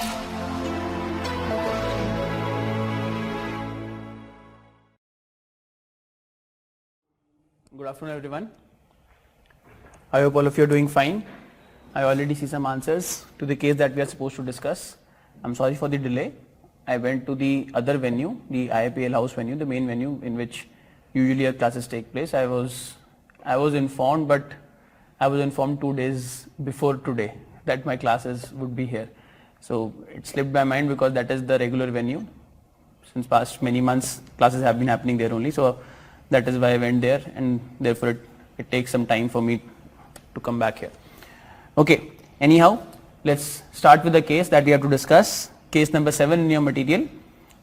Good afternoon, everyone. I hope all of you are doing fine. I already see some answers to the case that we are supposed to discuss. I'm sorry for the delay. I went to the other venue, the IIPL house venue, the main venue in which usually our classes take place. I was informed, but I was informed 2 days before today that my classes would be here. So it slipped my mind because that is the regular venue. Since past many months, classes have been happening there only. So that is why I went there, and therefore it takes some time for me to come back here. Okay, anyhow, let's start with the case that we have to discuss. Case number 7 in your material.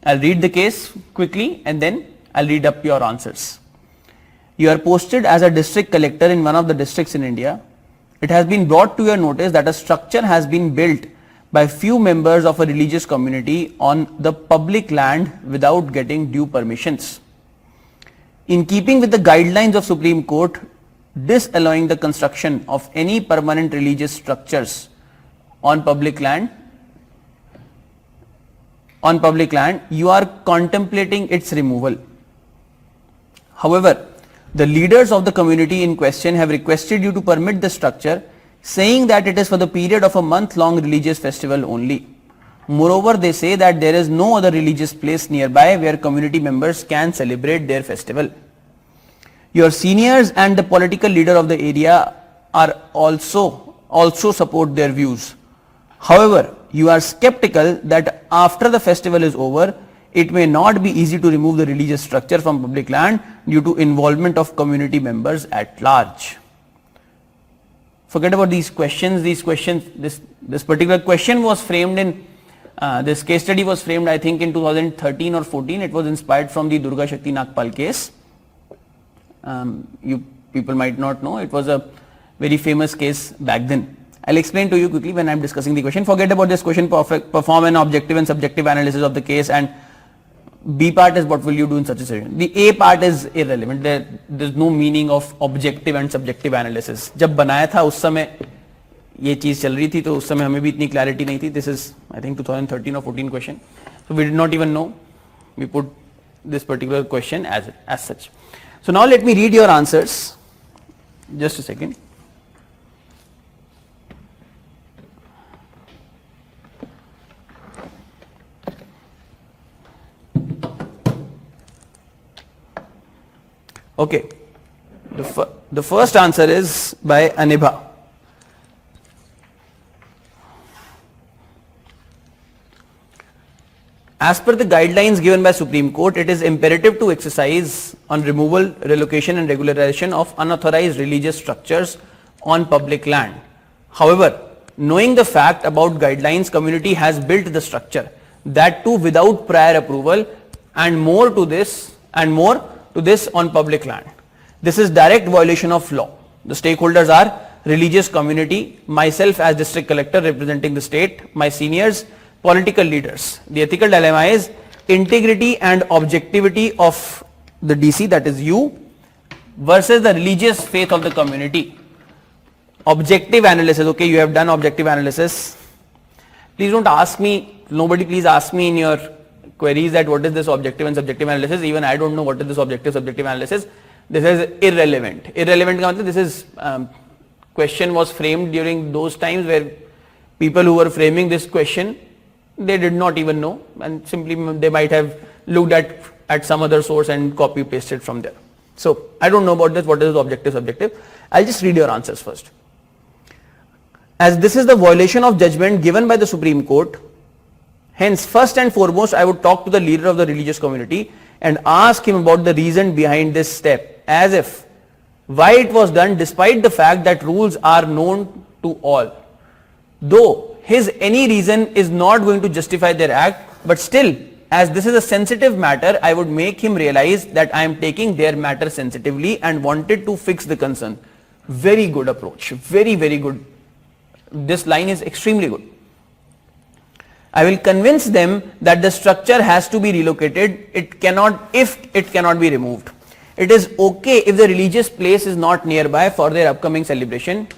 I'll read the case quickly and then I'll read up your answers. You are posted as a district collector in one of the districts in India. It has been brought to your notice that a structure has been built by few members of a religious community on the public land without getting due permissions. In keeping with the guidelines of Supreme Court disallowing the construction of any permanent religious structures on public land, you are contemplating its removal. However, the leaders of the community in question have requested you to permit the structure, saying that it is for the period of a month-long religious festival only. Moreover, they say that there is no other religious place nearby where community members can celebrate their festival. Your seniors and the political leader of the area are also support their views. However, you are skeptical that after the festival is over, it may not be easy to remove the religious structure from public land due to involvement of community members at large. Forget about these questions. This particular question was framed in, this case study was framed, I think, in 2013 or 14. It was inspired from the Durga Shakti Nagpal case. You people might not know, it was a very famous case back then. I'll explain to you quickly when I'm discussing the question. Forget about this question, perform an objective and subjective analysis of the case, and B part is what will you do in such a situation. The A part is irrelevant. There's no meaning of objective and subjective analysis. जब बनाया था उस समय ये चीज चल रही थी, तो उस समय हमें भी इतनी clarity नहीं थी. This is, I think, 2013 or 14 question. So we did not even know. We put this particular question as such. So now let me read your answers. Just a second. Okay, the first answer is by Anibha. As per the guidelines given by Supreme Court, it is imperative to exercise on removal, relocation and regularization of unauthorized religious structures on public land. However, knowing the fact about guidelines, community has built the structure, that too without prior approval, and more to this on public land. This is direct violation of law. The stakeholders are religious community, myself as district collector representing the state, my seniors, political leaders. The ethical dilemma is integrity and objectivity of the DC, that is you, versus the religious faith of the community. Objective analysis, okay, you have done objective analysis. Please don't ask me, nobody please ask me in your queries that what is this objective and subjective analysis. Even I don't know what is this objective subjective analysis. This is irrelevant. Irrelevant ka matlab, this is question was framed during those times where people who were framing this question, they did not even know, and simply they might have looked at some other source and copy pasted from there. So I don't know about this, what is objective subjective. I'll just read your answers first. As this is the violation of judgment given by the Supreme Court, hence, first and foremost, I would talk to the leader of the religious community and ask him about the reason behind this step, as if why it was done despite the fact that rules are known to all. Though his any reason is not going to justify their act, but still, as this is a sensitive matter, I would make him realize that I am taking their matter sensitively and wanted to fix the concern. Very good approach. Very, very good. This line is extremely good. I will convince them that the structure has to be relocated. It cannot be removed. It is okay if the religious place is not nearby for their upcoming celebration.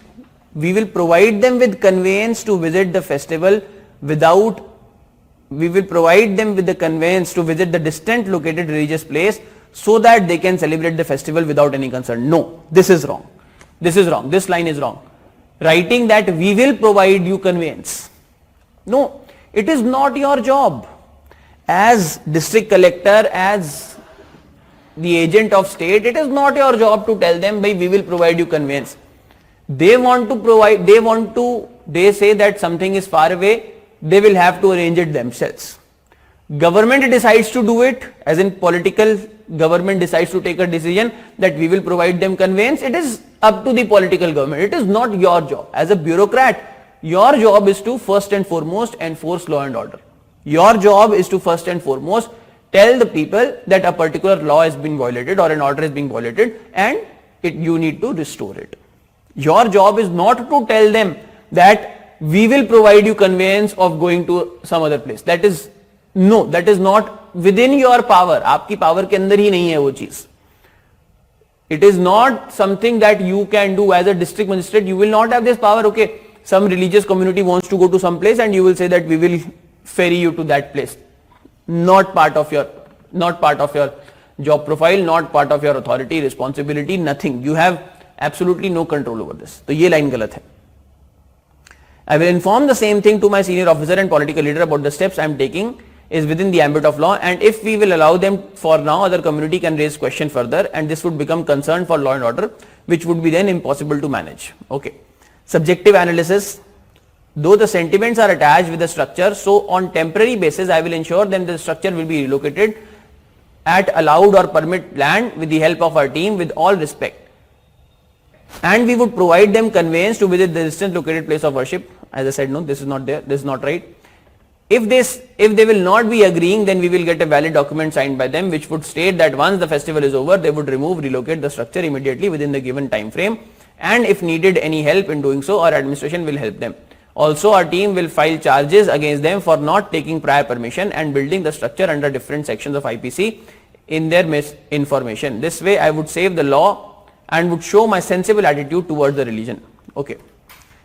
We will provide them with conveyance to visit the festival without we will provide them with the conveyance to visit the distant located religious place so that they can celebrate the festival without any concern. No, this is wrong. This is wrong. This line is wrong. Writing that we will provide you conveyance. No, it is not your job. As district collector, as the agent of state, it is not your job to tell them, we will provide you conveyance. They want to provide, they say that something is far away, they will have to arrange it themselves. Government decides to do it, as in political government decides to take a decision that we will provide them conveyance. It is up to the political government. It is not your job. As a bureaucrat, your job is to first and foremost enforce law and order. Your job is to first and foremost tell the people that a particular law is being violated or an order is being violated and you need to restore it. Your job is not to tell them that we will provide you conveyance of going to some other place. That is not within your power. आपकी power के अंदर ही नहीं है वो चीज. It is not something that you can do as a district magistrate. You will not have this power. Okay, some religious community wants to go to some place and you will say that we will ferry you to that place. Not part of your job profile, not part of your authority, responsibility, nothing. You have absolutely no control over this. तो ये line गलत है. I will inform the same thing to my senior officer and political leader about the steps I am taking is within the ambit of law, and if we will allow them for now, other community can raise question further and this would become concern for law and order, which would be then impossible to manage. Okay. Subjective analysis. Though the sentiments are attached with the structure, so on temporary basis I will ensure that the structure will be relocated at allowed or permit land with the help of our team with all respect. And we would provide them conveyance to visit the distant located place of worship. As I said, no, this is not there, this is not right. If they will not be agreeing, then we will get a valid document signed by them which would state that once the festival is over, they would relocate the structure immediately within the given time frame, and if needed any help in doing so, our administration will help them. Also, our team will file charges against them for not taking prior permission and building the structure under different sections of IPC in their misinformation. This way I would save the law and would show my sensible attitude towards the religion. Okay.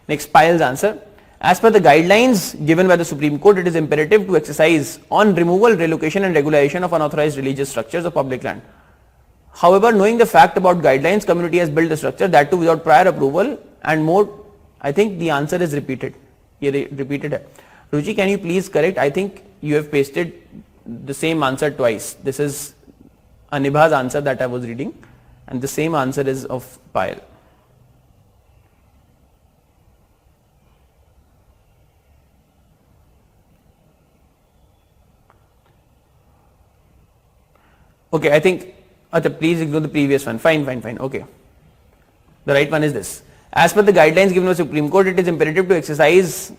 Next, Payal's answer. As per the guidelines given by the Supreme Court, it is imperative to exercise on removal, relocation and regularization of unauthorized religious structures of public land. However, knowing the fact about guidelines, community has built the structure, that too without prior approval and more. I think the answer is repeated. ये repeated है. Ruchi, can you please correct? I think you have pasted the same answer twice. This is Anibha's answer that I was reading, and the same answer is of Payal. Okay, I think, please ignore the previous one. Fine. Okay. The right one is this. As per the guidelines given by the Supreme Court, it is imperative to exercise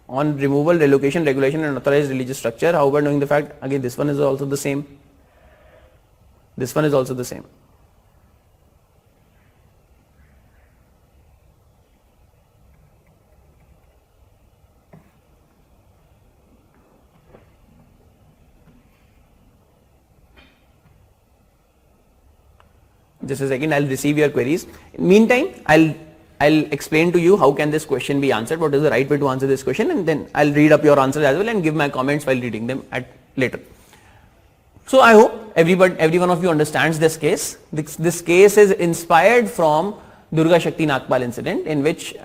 on removal, relocation, regulation and authorized religious structure. However, knowing the fact, again this one is also the same. This one is also the same. Just a second, I'll receive your queries. In meantime, I'll explain to you how can this question be answered, what is the right way to answer this question, and then I'll read up your answers as well and give my comments while reading them later. So I hope every one of you understands this case. This case is inspired from Durga Shakti Nagpal incident, in which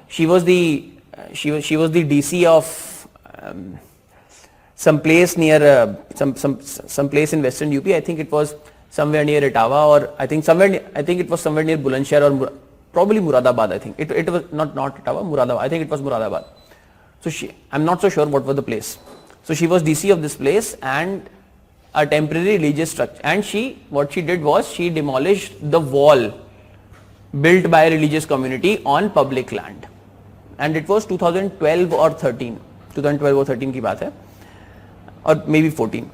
she was the DC of some place near some place in Western UP. I think it was somewhere near Etawah, or I think it was somewhere near Bulandshahr, or probably Muradabad. I think it was not Etawah, Muradabad. I think it was Muradabad. So I'm not so sure what was the place. So she was DC of this place and a temporary religious structure, and what she did was she demolished the wall built by a religious community on public land, and it was 2012 or 13 की बात है, or maybe 14.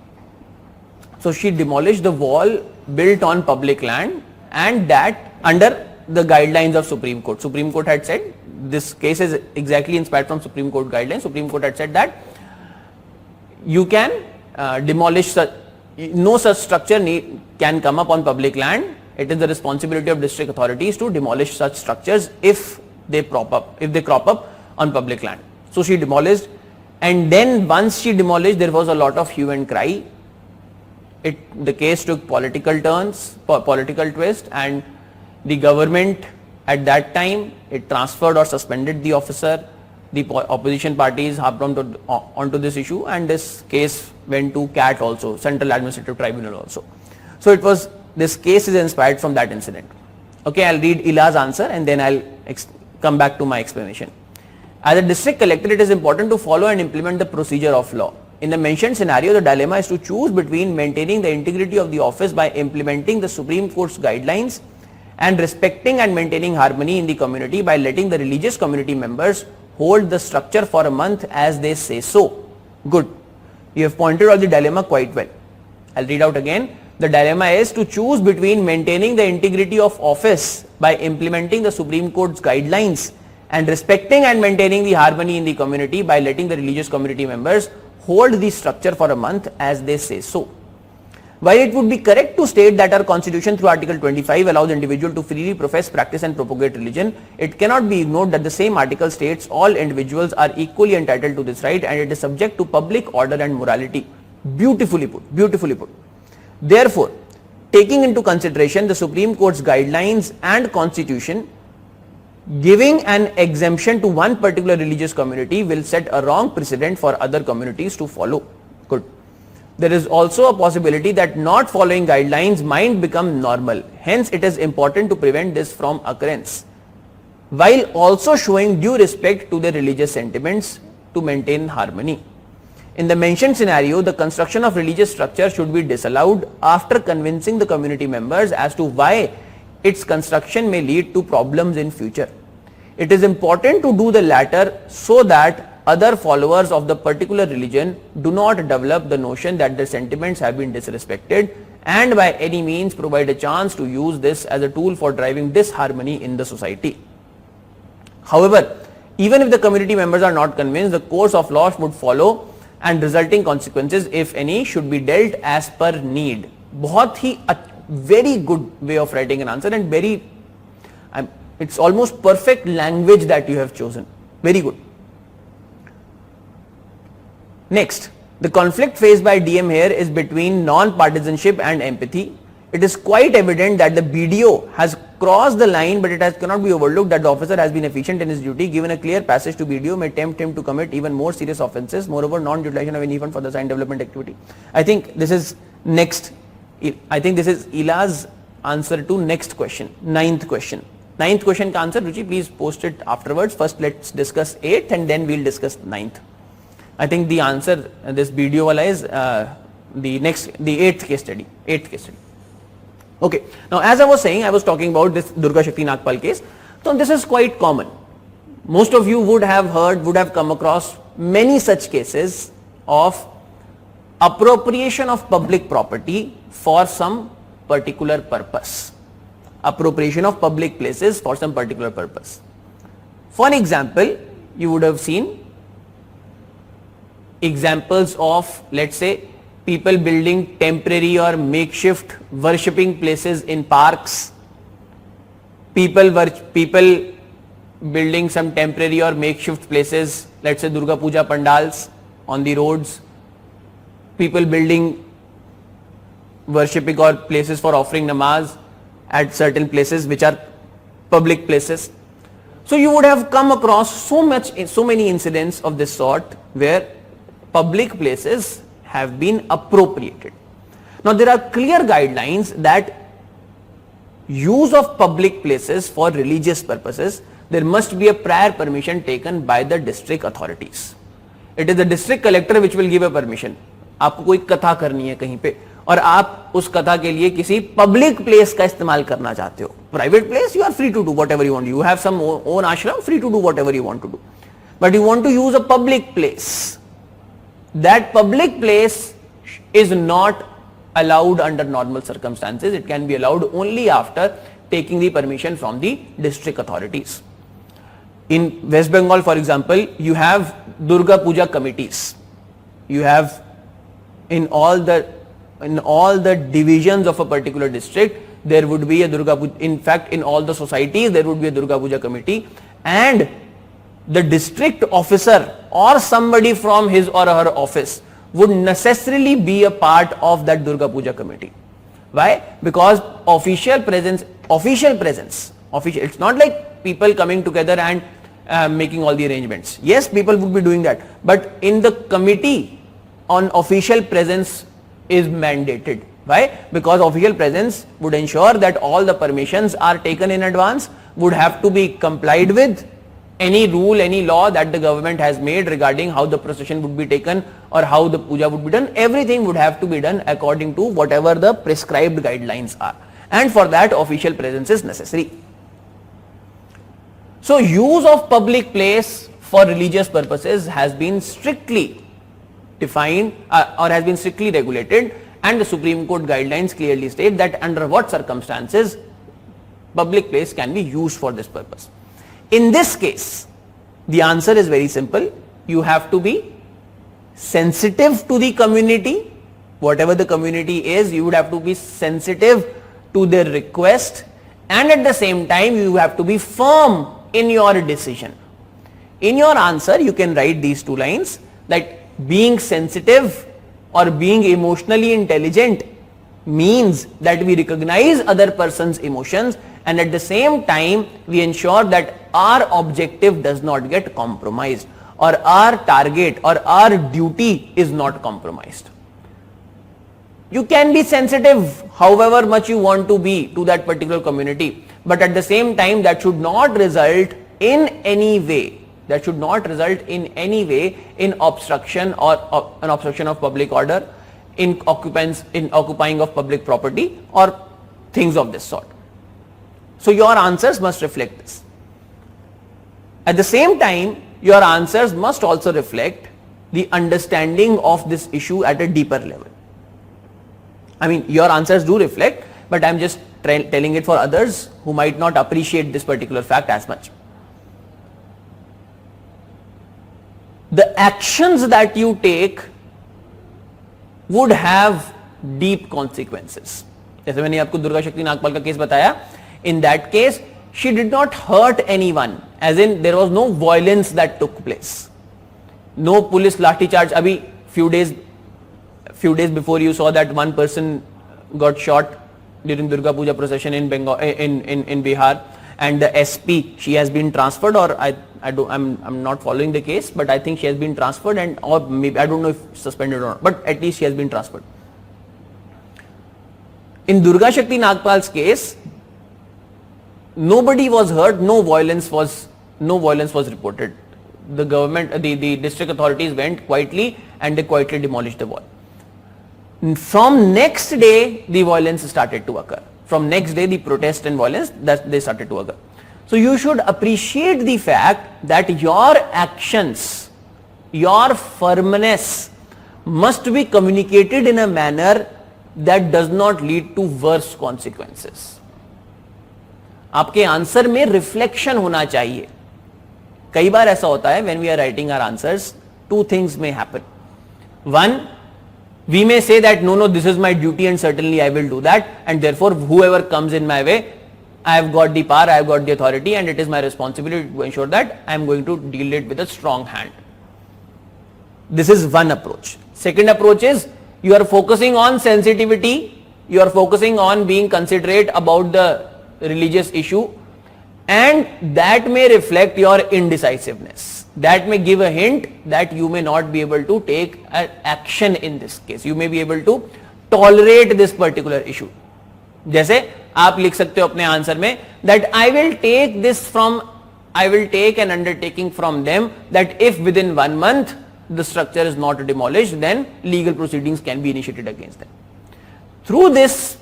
So she demolished the wall built on public land, and that under the guidelines of Supreme Court. Supreme Court had said, this case is exactly inspired from Supreme Court guidelines. Supreme Court had said that you can demolish no such structure can come up on public land. It is the responsibility of district authorities to demolish such structures if they crop up on public land. So she demolished and then once she demolished, there was a lot of hue and cry. The case took political turns, political twist, and the government at that time, it transferred or suspended the officer. The opposition parties harped onto this issue, and this case went to CAT also, Central Administrative Tribunal also. So this case is inspired from that incident. Okay, I'll read Ila's answer and then I'll come back to my explanation. As a district collector, it is important to follow and implement the procedure of law. In the mentioned scenario, the dilemma is to choose between maintaining the integrity of the office by implementing the Supreme Court's guidelines and respecting and maintaining harmony in the community by letting the religious community members hold the structure for a month as they say so. Good. You have pointed out the dilemma quite well. I'll read out again. The dilemma is to choose between maintaining the integrity of office by implementing the Supreme Court's guidelines and respecting and maintaining the harmony in the community by letting the religious community members hold the structure for a month as they say so. While it would be correct to state that our constitution through Article 25 allows individual to freely profess, practice and propagate religion, it cannot be ignored that the same article states all individuals are equally entitled to this right and it is subject to public order and morality. Beautifully put, beautifully put. Therefore, taking into consideration the Supreme Court's guidelines and constitution, giving an exemption to one particular religious community will set a wrong precedent for other communities to follow. Good. There is also a possibility that not following guidelines might become normal. Hence, it is important to prevent this from occurrence, while also showing due respect to the religious sentiments to maintain harmony. In the mentioned scenario, the construction of religious structure should be disallowed after convincing the community members as to why its construction may lead to problems in future. It is important to do the latter so that other followers of the particular religion do not develop the notion that their sentiments have been disrespected and by any means provide a chance to use this as a tool for driving disharmony in the society. However, even if the community members are not convinced, the course of law would follow and resulting consequences, if any, should be dealt as per need. बहुत ही very good way of writing an answer and it's almost perfect language that you have chosen. Very good. Next, the conflict faced by DM here is between non-partisanship and empathy. It is quite evident that the BDO has crossed the line, but it cannot be overlooked that the officer has been efficient in his duty. Given a clear passage to BDO may tempt him to commit even more serious offences. Moreover, non-utilization of any fund for the assigned development activity. I think this is next. I think this is Ila's answer to next question, ninth question. Ninth question ka answer, Ruchi, please post it afterwards. First, let's discuss 8th and then we'll discuss 9th. I think the answer, this video wala is the 8th case study. 8th case study. Okay. Now, as I was saying, I was talking about this Durga Shakti Nagpal case. So, this is quite common. Most of you would have heard, would have come across many such cases of appropriation of public property for some particular purpose. Appropriation of public places for some particular purpose. For example, you would have seen examples of, let's say, people building temporary or makeshift worshipping places in parks, people building some temporary or makeshift places, let's say Durga Puja pandals on the roads, people building worshipping or places for offering namaz at certain places which are public places. So you would have come across so many incidents of this sort where public places have been appropriated. Now there are clear guidelines that use of public places for religious purposes, there must be a prior permission taken by the district authorities. It is the district collector which will give a permission. आपको कोई कथा करनी है कहीं पे और आप उस कथा के लिए किसी पब्लिक प्लेस का इस्तेमाल करना चाहते हो. Private place, you are free to do whatever you want. You have some own ashram, free to do whatever you want to do. But you want to use a public place. That public place is not allowed under normal circumstances. It can be allowed only after taking the permission from the district authorities. In West Bengal, for example, you have Durga Puja committees. You have in all the divisions of a particular district, there would be a Durga Puja. In fact, in all the societies, there would be a Durga Puja committee, and the district officer or somebody from his or her office would necessarily be a part of that Durga Puja committee. Why? Because official presence, it's not like people coming together and making all the arrangements. Yes, people would be doing that, but in the committee on official presence is mandated. Why? Because official presence would ensure that all the permissions are taken in advance, would have to be complied with. Any rule, any law that the government has made regarding how the procession would be taken or how the puja would be done, everything would have to be done according to whatever the prescribed guidelines are. And for that, official presence is necessary. So, use of public place for religious purposes has been strictly defined or has been strictly regulated, and the Supreme Court guidelines clearly state that under what circumstances public place can be used for this purpose. In this case, the answer is very simple. You have to be sensitive to the community. Whatever the community is, you would have to be sensitive to their request, and at the same time you have to be firm in your decision. In your answer, you can write these two lines, that being sensitive or being emotionally intelligent means that we recognize other person's emotions, and at the same time we ensure that our objective does not get compromised, or our target or our duty is not compromised. You can be sensitive however much you want to be to that particular community, but at the same time that should not result in any way, in obstruction or an obstruction of public order, in occupying of public property or things of this sort. So your answers must reflect this. At the same time, your answers must also reflect the understanding of this issue at a deeper level. I mean, your answers do reflect, but I am just telling it for others who might not appreciate this particular fact as much. The actions that you take would have deep consequences. जैसे मैंने आपको दुर्गा शक्ति नागपाल का case बताया, in that case she did not hurt anyone, as in there was no violence that took place, no police lathi charge. Abhi few days before you saw that one person got shot during Durga Puja procession in Bengal, in Bihar, and the SP, she has been transferred, or I'm not following the case, but I think she has been transferred, and or maybe I don't know if suspended or not, but at least she has been transferred. In Durga Shakti Nagpal's case, nobody was hurt, no violence was reported. The government, the district authorities went quietly and they quietly demolished the wall. From next day, the violence started to occur. From next day, the protest and violence that they started to occur. So you should appreciate the fact that your actions, your firmness must be communicated in a manner that does not lead to worse consequences. आपके answer में reflection होना चाहिए. कई बार ऐसा होता है, when we are writing our answers, two things may happen. One, we may say that no, this is my duty and certainly I will do that, and therefore whoever comes in my way, I have got the power, I have got the authority, and it is my responsibility to ensure that I am going to deal it with a strong hand. This is one approach. Second approach is, you are focusing on sensitivity, you are focusing on being considerate about the religious issue, and that may reflect your indecisiveness. That may give a hint that you may not be able to take an action in this case. You may be able to tolerate this particular issue. जैसे आप लिख सकते हो अपने answer में that I will take an undertaking from them that if within 1 month the structure is not demolished, then legal proceedings can be initiated against them. Through this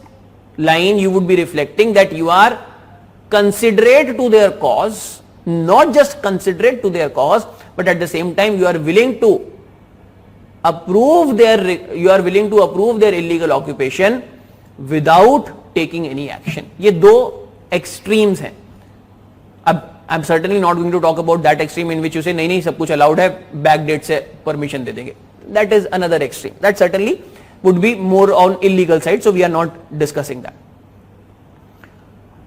line, you would be reflecting that you are considerate to their cause, not just considerate to their cause, but at the same time you are willing to approve their illegal occupation without taking any action. ये दो extremes हैं. अब I'm certainly not going to talk about that extreme in which you say नहीं सब कुछ allowed है, back date से permission दे देंगे. That is another extreme. That certainly would be more on illegal side, so we are not discussing that.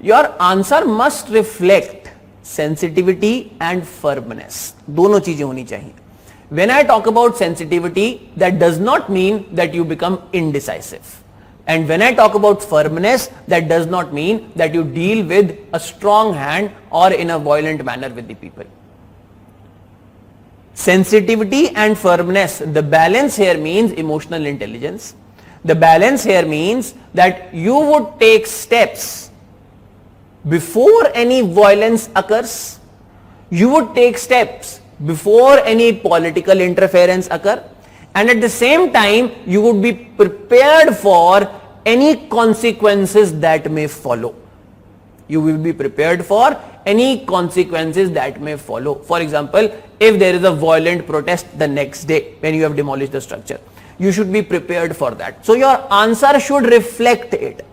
Your answer must reflect sensitivity and firmness. दोनों चीजें होनी चाहिए. When I talk about sensitivity, that does not mean that you become indecisive. And when I talk about firmness, that does not mean that you deal with a strong hand or in a violent manner with the people. Sensitivity and firmness, the balance here means emotional intelligence. The balance here means that you would take steps before any violence occurs. You would take steps before any political interference occur, and at the same time you would be prepared for any consequences that may follow. You will be prepared for any consequences that may follow. For example, if there is a violent protest the next day when you have demolished the structure, you should be prepared for that. So your answer should reflect it,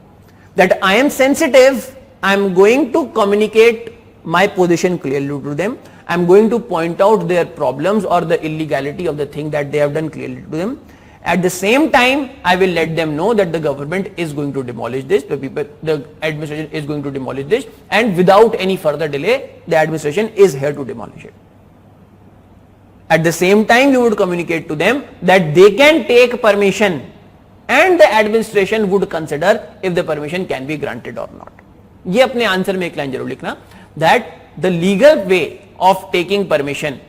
that I am sensitive, I am going to communicate my position clearly to them, I am going to point out their problems or the illegality of the thing that they have done clearly to them. At the same time, I will let them know that the government is going to demolish this, the administration is going to demolish this, and without any further delay, the administration is here to demolish it. At the same time, you would communicate to them that they can take permission and the administration would consider if the permission can be granted or not. ये अपने answer में एक line जरूर लिखना, that the legal way of taking permission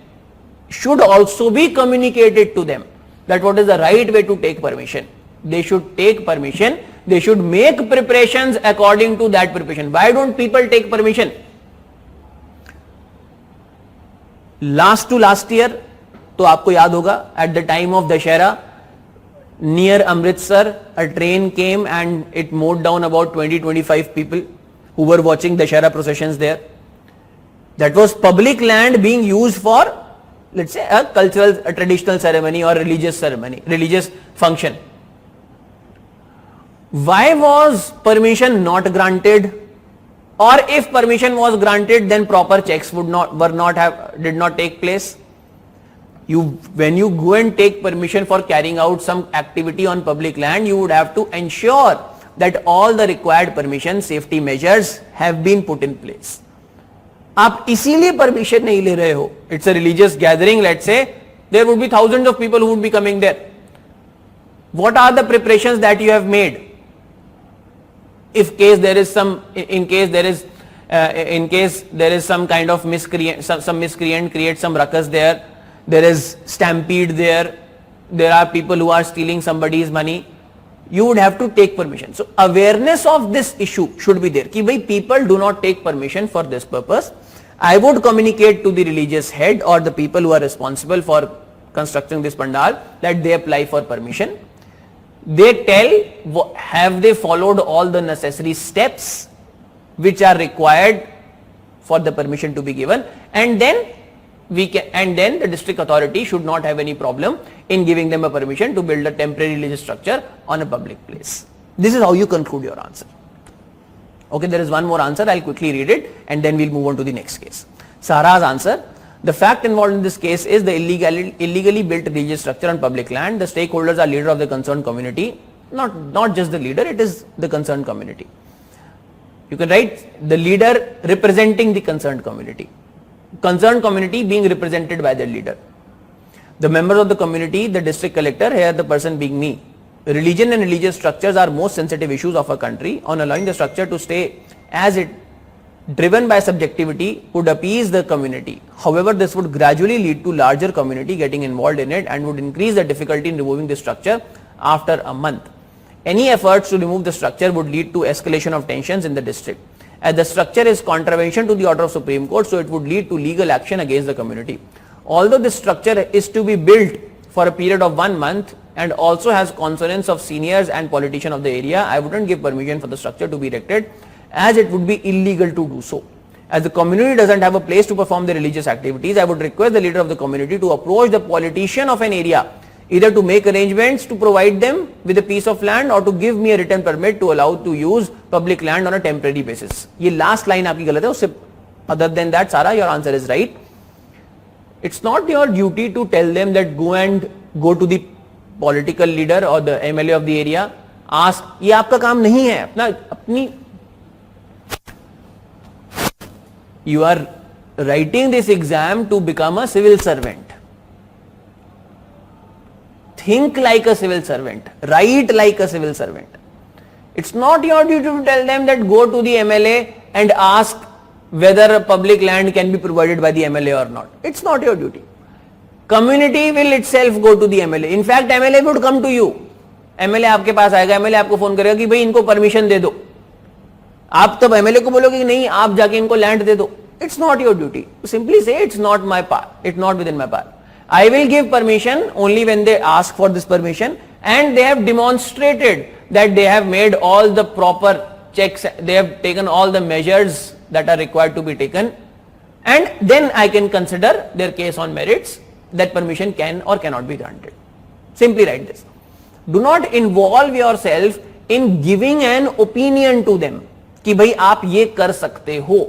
should also be communicated to them, that what is the right way to take permission. They should take permission, they should make preparations according to that preparation. Why don't people take permission? Last to last year, तो आपको याद होगा, at the time of Dashera, near Amritsar, a train came and it mowed down about 20-25 people who were watching Dashera processions there. That was public land being used for, let's say, a cultural, a traditional ceremony or religious ceremony, religious function. Why was permission not granted? Or if permission was granted, then proper checks did not take place. When you go and take permission for carrying out some activity on public land, you would have to ensure that all the required permission, safety measures have been put in place. आप इसीलिए permission नहीं ले रहे हो. It's a religious gathering, let's say, there would be thousands of people who would be coming there. What are the preparations that you have made? In case there is some kind of miscreant, some miscreant creates some ruckus there, there is stampede there are people who are stealing somebody's money, you would have to take permission. So awareness of this issue should be there, कि भाई people do not take permission for this purpose. I would communicate to the religious head or the people who are responsible for constructing this pandal that they apply for permission. They tell, have they followed all the necessary steps which are required for the permission to be given, and then the district authority should not have any problem in giving them a permission to build a temporary religious structure on a public place. This is how you conclude your answer. Okay, there is one more answer, I'll quickly read it and then we'll move on to the next case. Sara's answer: the fact involved in this case is the illegally built religious structure on public land. The stakeholders are leader of the concerned community, not just the leader, it is the concerned community. You can write the leader representing the concerned community being represented by the leader. The members of the community, the district collector, here the person being me. Religion and religious structures are most sensitive issues of a country. On allowing the structure to stay as it, driven by subjectivity, would appease the community. However, this would gradually lead to larger community getting involved in it and would increase the difficulty in removing the structure after a month. Any efforts to remove the structure would lead to escalation of tensions in the district. As the structure is contravention to the order of Supreme Court, so it would lead to legal action against the community. Although this structure is to be built for a period of 1 month and also has consonance of seniors and politicians of the area, I wouldn't give permission for the structure to be erected, as it would be illegal to do so. As the community doesn't have a place to perform their religious activities, I would request the leader of the community to approach the politician of an area, either to make arrangements to provide them with a piece of land or to give me a written permit to allow to use public land on a temporary basis. ये last line आपकी गलत है, उससे other than that, Sara, your answer is right. It's not your duty to tell them that go to the political leader or the MLA of the area, ask. ये आपका काम नहीं है, अपनी you are writing this exam to become a civil servant. think like a civil servant, write like a civil servant. It's not your duty to tell them that go to the MLA and ask whether public land can be provided by the MLA or not. It's not your duty. Community will itself go to the MLA. In fact, MLA would come to you. MLA आपके पास आएगा, MLA आपको phone करेगा कि भाई इनको permission दे दो. आप तब MLA को बोलोगे कि नहीं आप जाके इनको लैंड दे दो. It's not your duty. Simply say it's not my part. It's not within my power. I will give permission only when they ask for this permission and they have demonstrated that they have made all the proper checks, they have taken all the measures that are required to be taken, and then I can consider their case on merits that permission can or cannot be granted. Simply write this. Do not involve yourself in giving an opinion to them कि भाई आप ये कर सकते हो.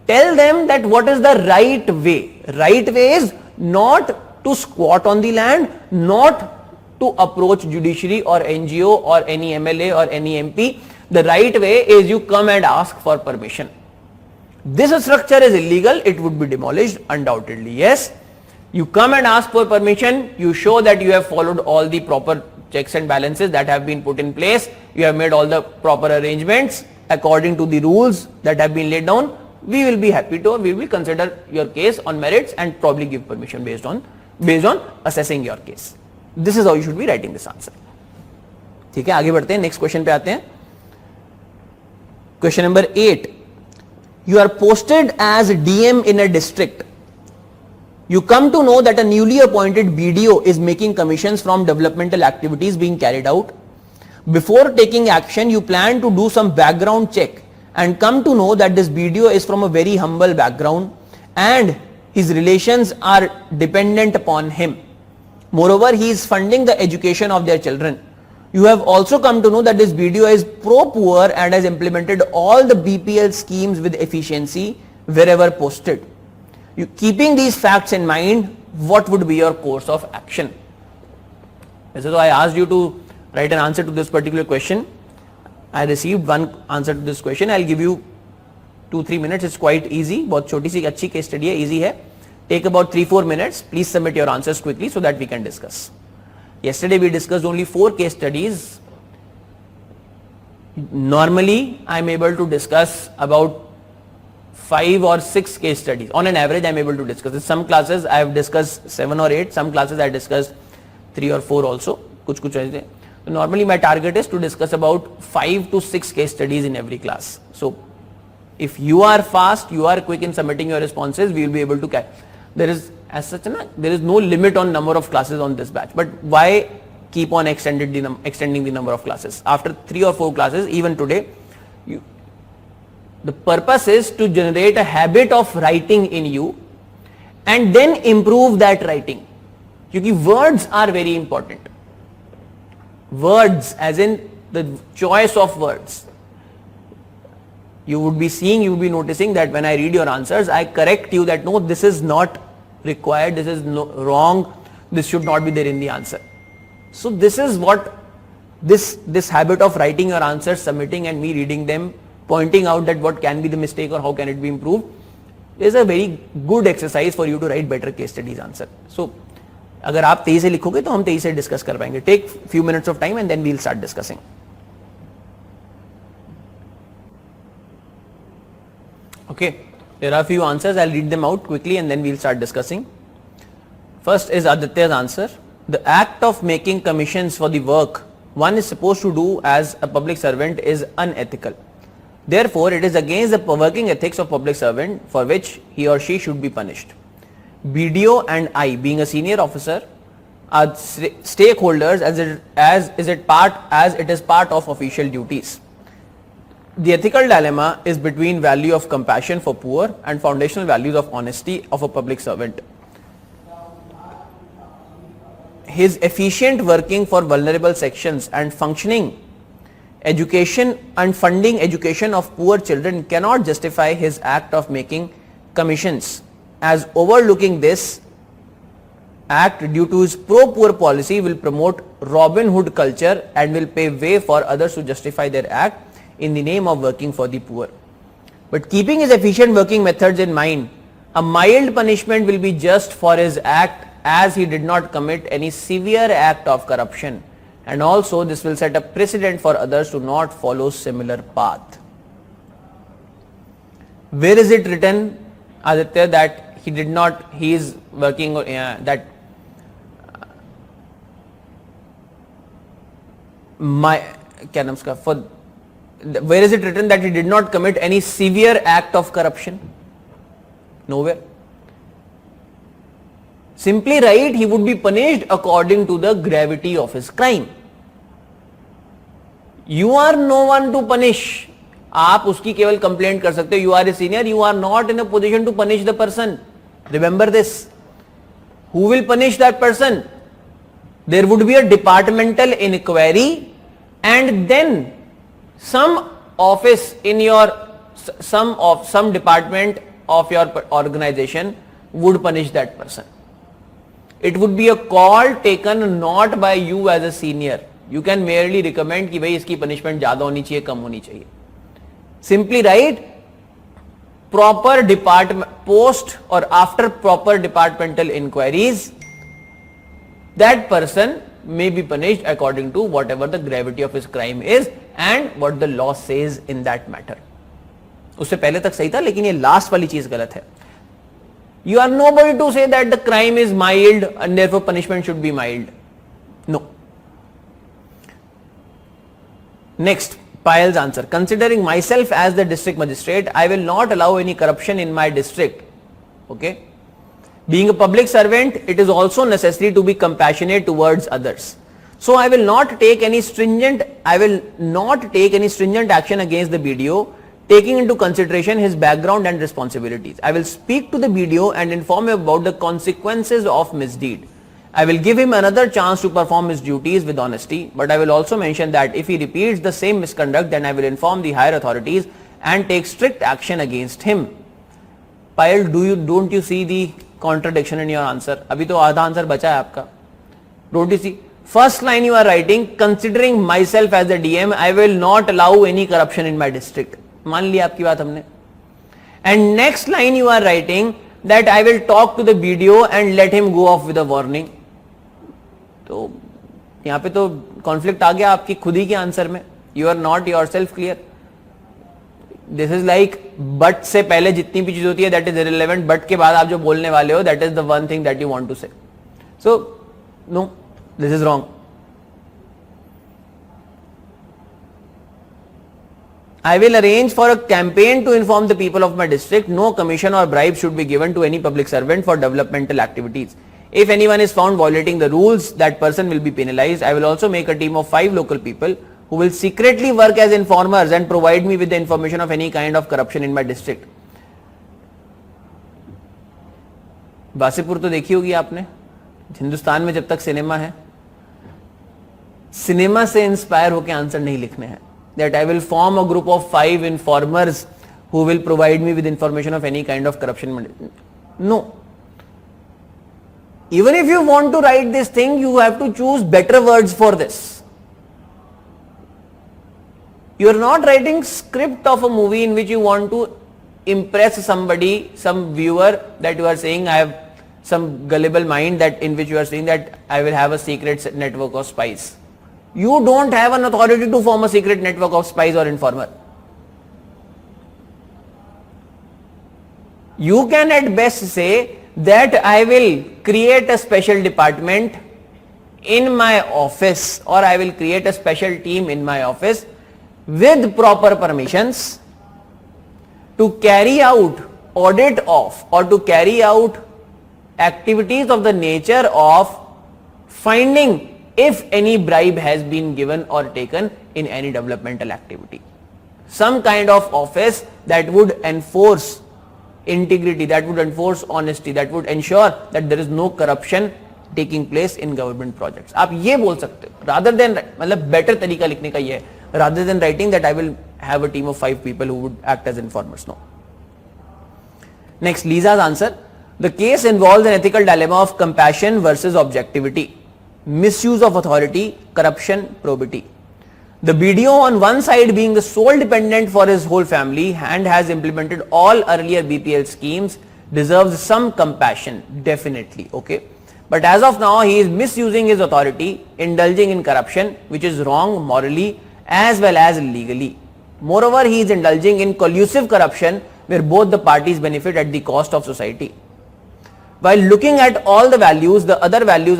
Tell them that what is the right way. Right way is not to squat on the land, not to approach judiciary or NGO or any MLA or any MP. The right way is you come and ask for permission. This structure is illegal, it would be demolished undoubtedly. Yes, you come and ask for permission, you show that you have followed all the proper checks and balances that have been put in place, you have made all the proper arrangements according to the rules that have been laid down. We will be happy to, we will consider your case on merits and probably give permission based on assessing your case. This is how you should be writing this answer. ठीक है, आगे बढ़ते हैं, next question पे आते हैं. Question number 8. You are posted as DM in a district. You come to know that a newly appointed BDO is making commissions from developmental activities being carried out. Before taking action, you plan to do some background check and come to know that this BDO is from a very humble background and his relations are dependent upon him. Moreover, he is funding the education of their children. You have also come to know that this BDO is pro-poor and has implemented all the BPL schemes with efficiency wherever posted. Keeping these facts in mind, what would be your course of action? So I asked you to write an answer to this particular question. I received one answer to this question. I'll give you 2-3 minutes. It's quite easy. बहुत छोटी सी अच्छी case study है, easy है. Take about 3-4 minutes. Please submit your answers quickly so that we can discuss. Yesterday we discussed only 4 case studies. Normally I am able to discuss about 5 or 6 case studies. On an average I am able to discuss. In some classes I have discussed 7 or 8. Some classes I discussed 3 or 4 also. कुछ ऐसे. So normally my target is to discuss about 5 to 6 case studies in every class. So if you are fast, you are quick in submitting your responses, we will be able to catch. There is as such there is no limit on number of classes on this batch, but why keep on extending the number of classes? After 3 or 4 classes, even today, the purpose is to generate a habit of writing in you and then improve that writing. Because words are very important. Words as in the choice of words. You would be seeing, you would be noticing that when I read your answers, I correct you that no, this is not required, this is wrong, this should not be there in the answer. So this is what this habit of writing your answers, submitting and me reading them, pointing out that what can be the mistake or how can it be improved, is a very good exercise for you to write better case studies answer. So अगर आप तेजी से लिखोगे तो हम तेजी से discuss कर पाएंगे. Take few minutes of time and then we'll start discussing. Okay, there are a few answers. I'll read them out quickly and then we'll start discussing. First is Aditya's answer. The act of making commissions for the work one is supposed to do as a public servant is unethical. Therefore, it is against the working ethics of public servant for which he or she should be punished. BDO and I, being a senior officer, are stakeholders as it is part of official duties. The ethical dilemma is between value of compassion for poor and foundational values of honesty of a public servant. His efficient working for vulnerable sections and functioning education and funding education of poor children cannot justify his act of making commissions, as overlooking this act due to his pro-poor policy will promote Robin Hood culture and will pave way for others to justify their act in the name of working for the poor. But keeping his efficient working methods in mind, a mild punishment will be just for his act as he did not commit any severe act of corruption, and also this will set a precedent for others to not follow similar path. Where is it written, Aditya, that he did not, he is working that my क्या नाम उसका, for where is it written that he did not commit any severe act of corruption? Nowhere. Simply write he would be punished according to the gravity of his crime. You are no one to punish. आप उसकी केवल complaint कर सकते हो. You are a senior, you are not in a position to punish the person. Remember this. Who will punish that person? There would be a departmental inquiry, and then some office in your some department of your organization would punish that person. It would be a call taken not by you as a senior. You can merely recommend कि भाई इसकी punishment ज्यादा होनी चाहिए, कम होनी चाहिए. Simply write proper department post or after proper departmental inquiries, that person may be punished according to whatever the gravity of his crime is and what the law says in that matter. उससे पहले तक सही था, लेकिन ये last वाली चीज गलत है. You are nobody to say that the crime is mild and therefore punishment should be mild. No. Next, Payal's answer. Considering myself as the district magistrate, I will not allow any corruption in my district. Okay. Being a public servant, it is also necessary to be compassionate towards others. So I will not take any stringent action against the BDO, taking into consideration his background and responsibilities. I will speak to the BDO and inform him about the consequences of misdeed. I will give him another chance to perform his duties with honesty, but I will also mention that if he repeats the same misconduct, then I will inform the higher authorities and take strict action against him. Payal, don't you see the contradiction in your answer? अभी तो आधा answer बचा है आपका. Don't you see? First line you are writing, considering myself as the DM, I will not allow any corruption in my district. मान लिया आपकी बात हमने. And next line you are writing that I will talk to the BDO and let him go off with a warning. तो यहाँ पे तो conflict आ गया आपकी खुद ही के आंसर में. You are not yourself clear. This is like but से पहले जितनी भी चीज होती है दैट इज इररिलेवेंट, बट के बाद आप जो बोलने वाले हो that is the one thing that you want to say. So no, this is wrong. I will arrange for a campaign to inform the people of my district. No commission or bribe should be given to any public servant for developmental activities. If anyone is found violating the rules, that person will be penalized. I will also make a team of 5 local people who will secretly work as informers and provide me with the information of any kind of corruption in my district. बासीपुर तो देखी होगी आपने. हिंदुस्तान में जब तक cinema है, cinema से inspire होकर आंसर नहीं लिखने हैं. That I will form a group of 5 informers who will provide me with information of any kind of corruption. No. Even if you want to write this thing, you have to choose better words for this. You are not writing script of a movie in which you want to impress somebody, some viewer, that you are saying I have some gullible mind, that in which you are saying that I will have a secret network of spies. You don't have an authority to form a secret network of spies or informer. You can at best say that I will create a special department in my office, or I will create a special team in my office with proper permissions to carry out audit of or to carry out activities of the nature of finding if any bribe has been given or taken in any developmental activity. Some kind of office that would enforce integrity, that would enforce honesty, that would ensure that there is no corruption taking place in government projects. आप ये बोल सकते हो rather than, मतलब better तरीका लिखने का ये है, rather than writing that I will have a team of 5 people who would act as informers. No. Next, Lisa's answer. The case involves an ethical dilemma of compassion versus objectivity. Misuse of authority, corruption, probity. The BDO on one side being the sole dependent for his whole family and has implemented all earlier BPL schemes deserves some compassion, definitely. Okay. But as of now, he is misusing his authority, indulging in corruption, which is wrong morally as well as legally. Moreover, he is indulging in collusive corruption where both the parties benefit at the cost of society. While looking at all the values, the other values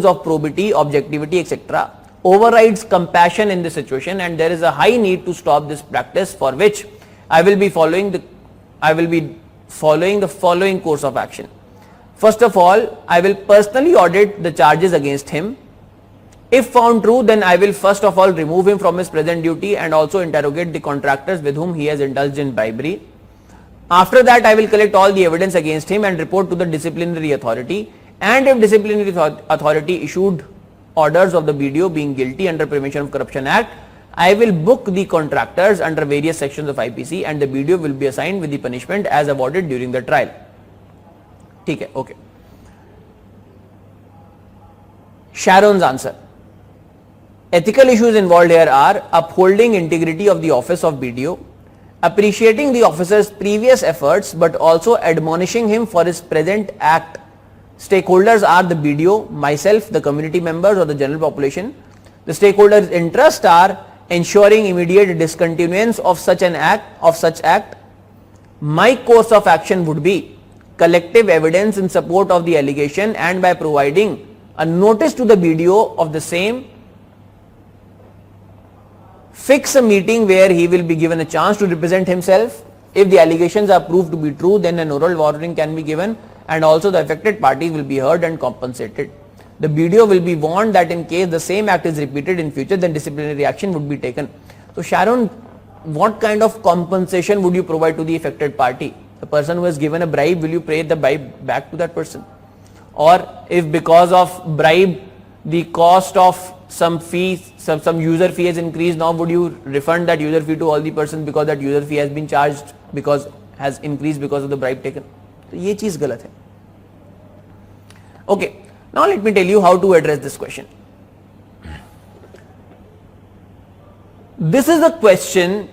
of probity, objectivity, etc., overrides compassion in this situation, and there is a high need to stop this practice, for which I will be following the following course of action. First of all, I will personally audit the charges against him. If found true, then I will first of all remove him from his present duty and also interrogate the contractors with whom he has indulged in bribery. After that, I will collect all the evidence against him and report to the disciplinary authority, and if disciplinary authority issued orders of the BDO being guilty under Prevention of Corruption Act, I will book the contractors under various sections of IPC and the BDO will be assigned with the punishment as awarded during the trial. ठीक है, okay. Sharon's answer. Ethical issues involved here are upholding integrity of the office of BDO, appreciating the officer's previous efforts but also admonishing him for his present act. Stakeholders are the BDO, myself, the community members or the general population. The stakeholders' interests are ensuring immediate discontinuance of such act. My course of action would be collective evidence in support of the allegation, and by providing a notice to the BDO of the same, fix a meeting where he will be given a chance to represent himself. If the allegations are proved to be true, then an oral warning can be given and also the affected parties will be heard and compensated. The BDO will be warned that in case the same act is repeated in future, then disciplinary action would be taken. So Sharon, what kind of compensation would you provide to the affected party? The person who has given a bribe, will you pay the bribe back to that person? Or if because of bribe the cost of some fees, some user fee has increased, now would you refund that user fee to all the persons because that user fee has been charged because has increased because of the bribe taken? तो ये चीज गलत है. Okay, now let me tell you how to address this question. This is a question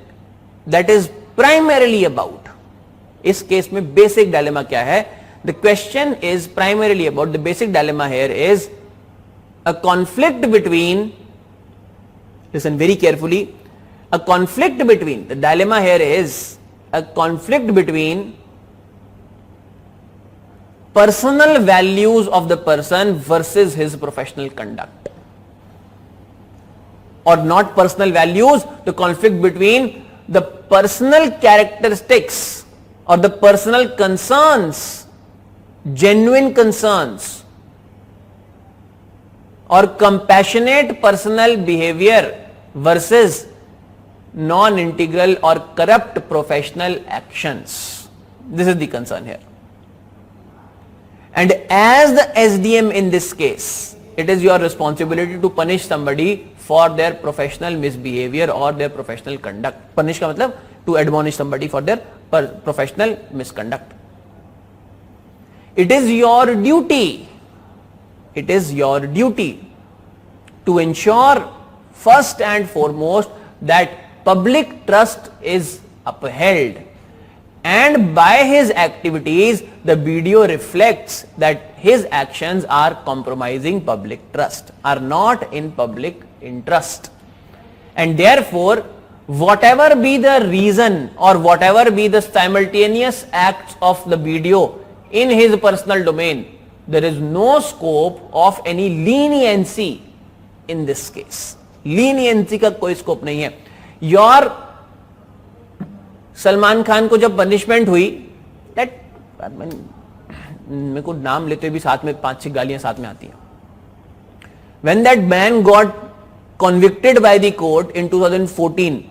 that is primarily about, इस case में basic dilemma क्या है? The question is primarily about, the basic dilemma here is a conflict between, listen very carefully, a conflict between, the dilemma here is a conflict between personal values of the person versus his professional conduct. Or not personal values, the conflict between the personal characteristics or the personal concerns, genuine concerns, or compassionate personal behavior versus non-integral or corrupt professional actions. This is the concern here. And as the SDM in this case, it is your responsibility to punish somebody for their professional misbehavior or their professional conduct. Punish का मतलब to admonish somebody for their professional misconduct. It is your duty. It is your duty to ensure first and foremost that public trust is upheld, and by his activities the BDO reflects that his actions are compromising public trust, are not in public interest, and therefore whatever be the reason or whatever be the simultaneous acts of the BDO in his personal domain, there is no scope of any leniency in this case. Leniency का कोई scope नहीं है. Your Salman Khan को जब punishment हुई, that मेरे को नाम लेते भी साथ में 5-6 गालियां साथ में आती हैं. When that man got convicted by the court in 2014,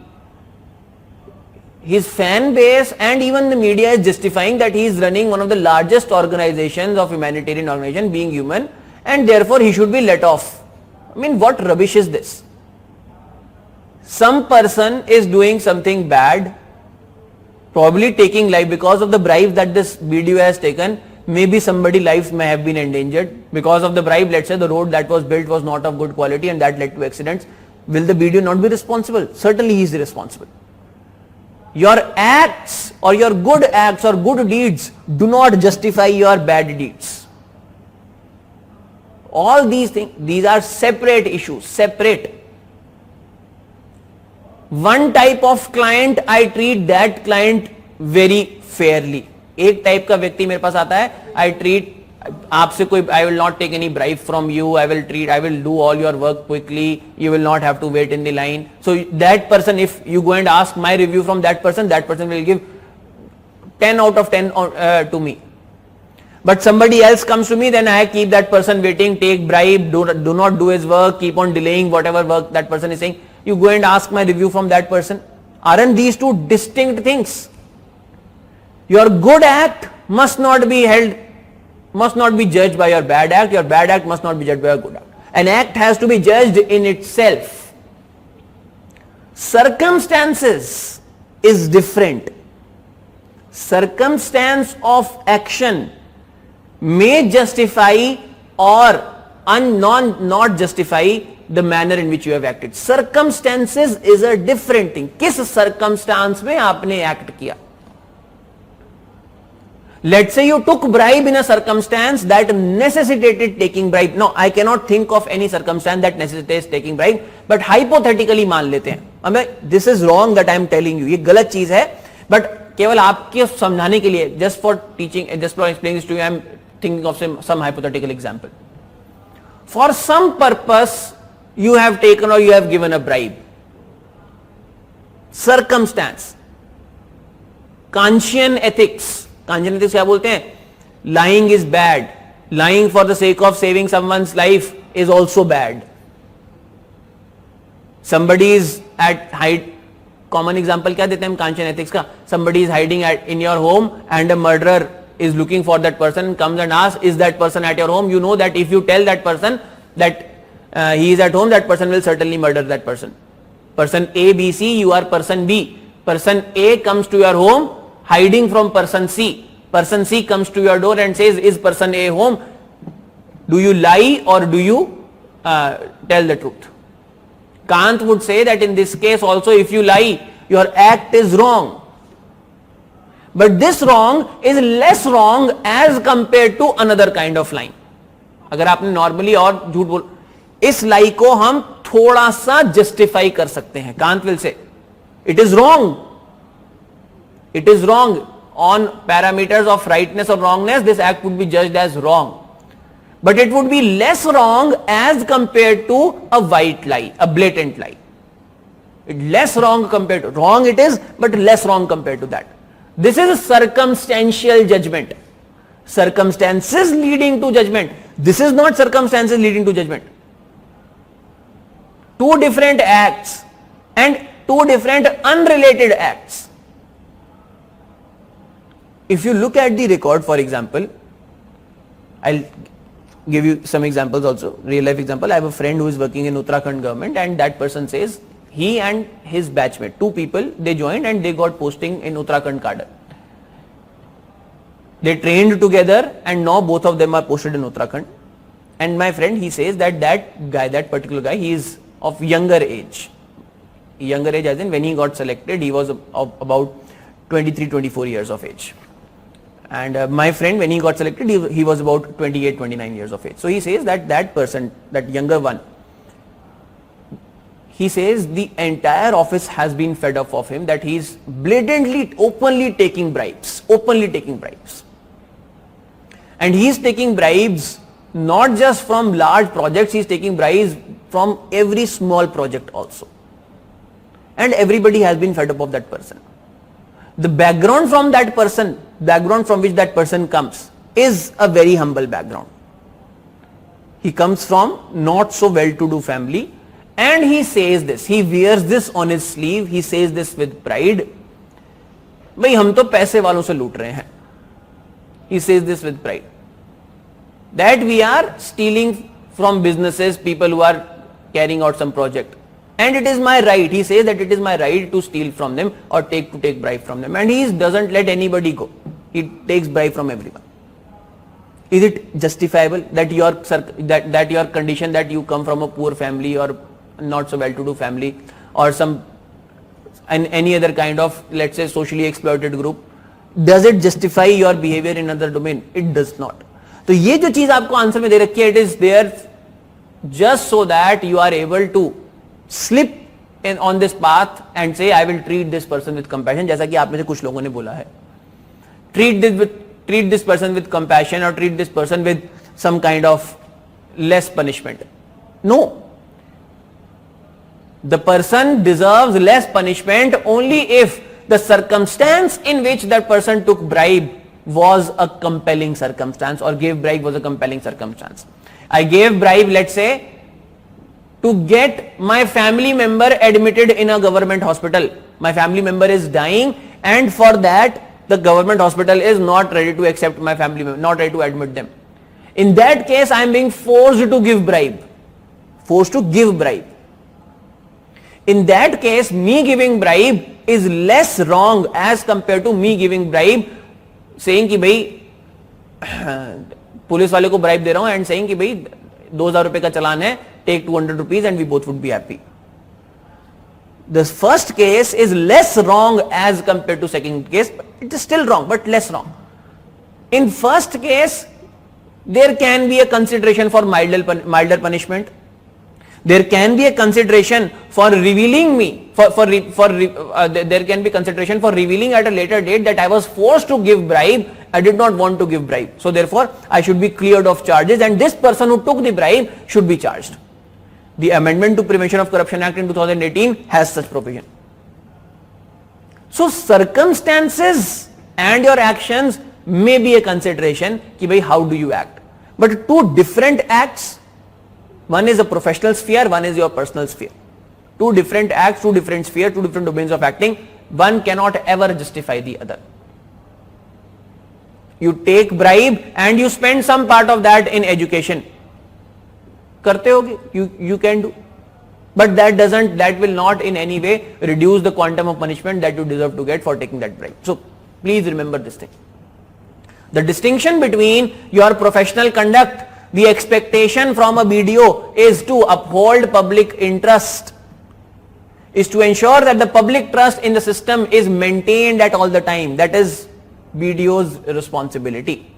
his fan base and even the media is justifying that he is running one of the largest organizations of humanitarian organization, being human, and therefore he should be let off. I mean, what rubbish is this? Some person is doing something bad, probably taking life because of the bribe that this BDO has taken. Maybe somebody's life may have been endangered because of the bribe. Let's say the road that was built was not of good quality and that led to accidents. Will the BDO not be responsible? Certainly he is responsible. Your acts or your good acts or good deeds do not justify your bad deeds. All these things, these are separate issues, separate. One type of client, I treat that client very fairly. एक type का व्यक्ति मेरे पास आता है, I treat आपसे कोई, I will not take any bribe from you, I will do all your work quickly, you will not have to wait in the line. So that person, if you go and ask my review from that person will give 10 out of 10 to me. But somebody else comes to me, then I keep that person waiting, take bribe, do not do his work, keep on delaying whatever work that person is saying. You go and ask my review from that person. Aren't these two distinct things? Your good act must not be judged by your bad act. Your bad act must not be judged by your good act. An act has to be judged in itself. Circumstances is different. Circumstance of action may justify or not justify the manner in which you have acted. Circumstances is a different thing. किस circumstance में आपने act किया? Let's say you took bribe in a circumstance that necessitated taking bribe. No, I cannot think of any circumstance that necessitates taking bribe, but hypothetically मान लेते हैं. हमें this is wrong that I am telling you. ये गलत चीज है, but केवल आपके समझाने के लिए, just for teaching, just for explaining this to you, I am thinking of some hypothetical example. For some purpose, you have taken or you have given a bribe. Circumstance. Kantian ethics. Kantian ethics क्या बोलते हैं? Lying is bad. Lying for the sake of saving someone's life is also bad. Somebody is at hide. Common example क्या देते हैं हम Kantian ethics का? Somebody is hiding in your home and a murderer is looking for that person, comes and asks, is that person at your home? You know that if you tell that person that he is at home, that person will certainly murder that person. Person A, B, C, you are person B. Person A comes to your home hiding from person C. Person C comes to your door and says, is person A home? Do you lie or do you tell the truth? Kant would say that in this case also, if you lie, your act is wrong. But this wrong is less wrong as compared to another kind of lying. अगर आपने normally और झूठ बोल, इस लाई को हम थोड़ा सा जस्टिफाई कर सकते हैं. Kant will say it is wrong. It is wrong on parameters of rightness or wrongness. This act would be judged as wrong, but it would be less wrong as compared to a white lie, a blatant lie. Less wrong compared to wrong it is, but less wrong compared to that. This is a circumstantial judgment. Circumstances leading to judgment. This is not circumstances leading to judgment. Two different acts and two different unrelated acts. If you look at the record, for example, I'll give you some examples also, real life example. I have a friend who is working in Uttarakhand government, and that person says he and his batchmate, two people, they joined and they got posting in Uttarakhand cadre. They trained together and now both of them are posted in Uttarakhand. And my friend, he says that that particular guy, he is of younger age. Younger age as in when he got selected, he was about 23-24 years of age. And my friend, when he got selected, he was about 28-29 years of age. So he says that person, that younger one, he says the entire office has been fed up of him, that he is blatantly, openly taking bribes. And he is taking bribes not just from large projects, he is taking bribes from every small project also. And everybody has been fed up of that person. The background from that person, background from which that person comes, is a very humble background. He comes from not so well-to-do family, and he says this, he wears this on his sleeve, he says this with pride. भाई हम तो पैसे वालों से लूट रहे हैं. He says this with pride. That we are stealing from businesses, people who are carrying out some project. And it is my right, he says that it is my right to steal from them or take bribe from them. And he doesn't let anybody go. He takes bribe from everyone. Is it justifiable that your condition, that you come from a poor family or not so well-to-do family or any other kind of, let's say, socially exploited group, does it justify your behavior in another domain? It does not. तो ये जो चीज आपको answer में दे रखी है, it is there just so that you are able to slip in on this path and say I will treat this person with compassion, जैसा कि आप में से कुछ लोगों ने बोला है, treat this person with compassion or treat this person with some kind of less punishment. No, the person deserves less punishment only if the circumstance in which that person took bribe was a compelling circumstance or gave bribe was a compelling circumstance. I gave bribe, let's say, to get my family member admitted in a government hospital. My family member is dying and for that the government hospital is not ready to accept my family member, not ready to admit them. In that case, I am being forced to give bribe. Forced to give bribe. In that case, me giving bribe is less wrong as compared to me giving bribe, saying कि भाई police वाले को bribe दे रहा हूं and saying कि भाई 2000 रुपए का चालान है, take 200 rupees and we both would be happy. The first case is less wrong as compared to second case. It is still wrong, but less wrong. In first case, there can be a consideration for milder punishment. There can be a consideration for revealing me. There can be consideration for revealing at a later date that I was forced to give bribe. I did not want to give bribe. So therefore, I should be cleared of charges, and this person who took the bribe should be charged. The Amendment to Prevention of Corruption Act in 2018 has such provision. So circumstances and your actions may be a consideration कि भाई how do you act. But two different acts, one is a professional sphere, one is your personal sphere. Two different acts, two different spheres, two different domains of acting. One cannot ever justify the other. You take bribe and you spend some part of that in education. करते होगे, you can do, but that will not in any way reduce the quantum of punishment that you deserve to get for taking that bribe. So please remember this thing. The distinction between your professional conduct, the expectation from a BDO is to uphold public interest, is to ensure that the public trust in the system is maintained at all the time. That is BDO's responsibility.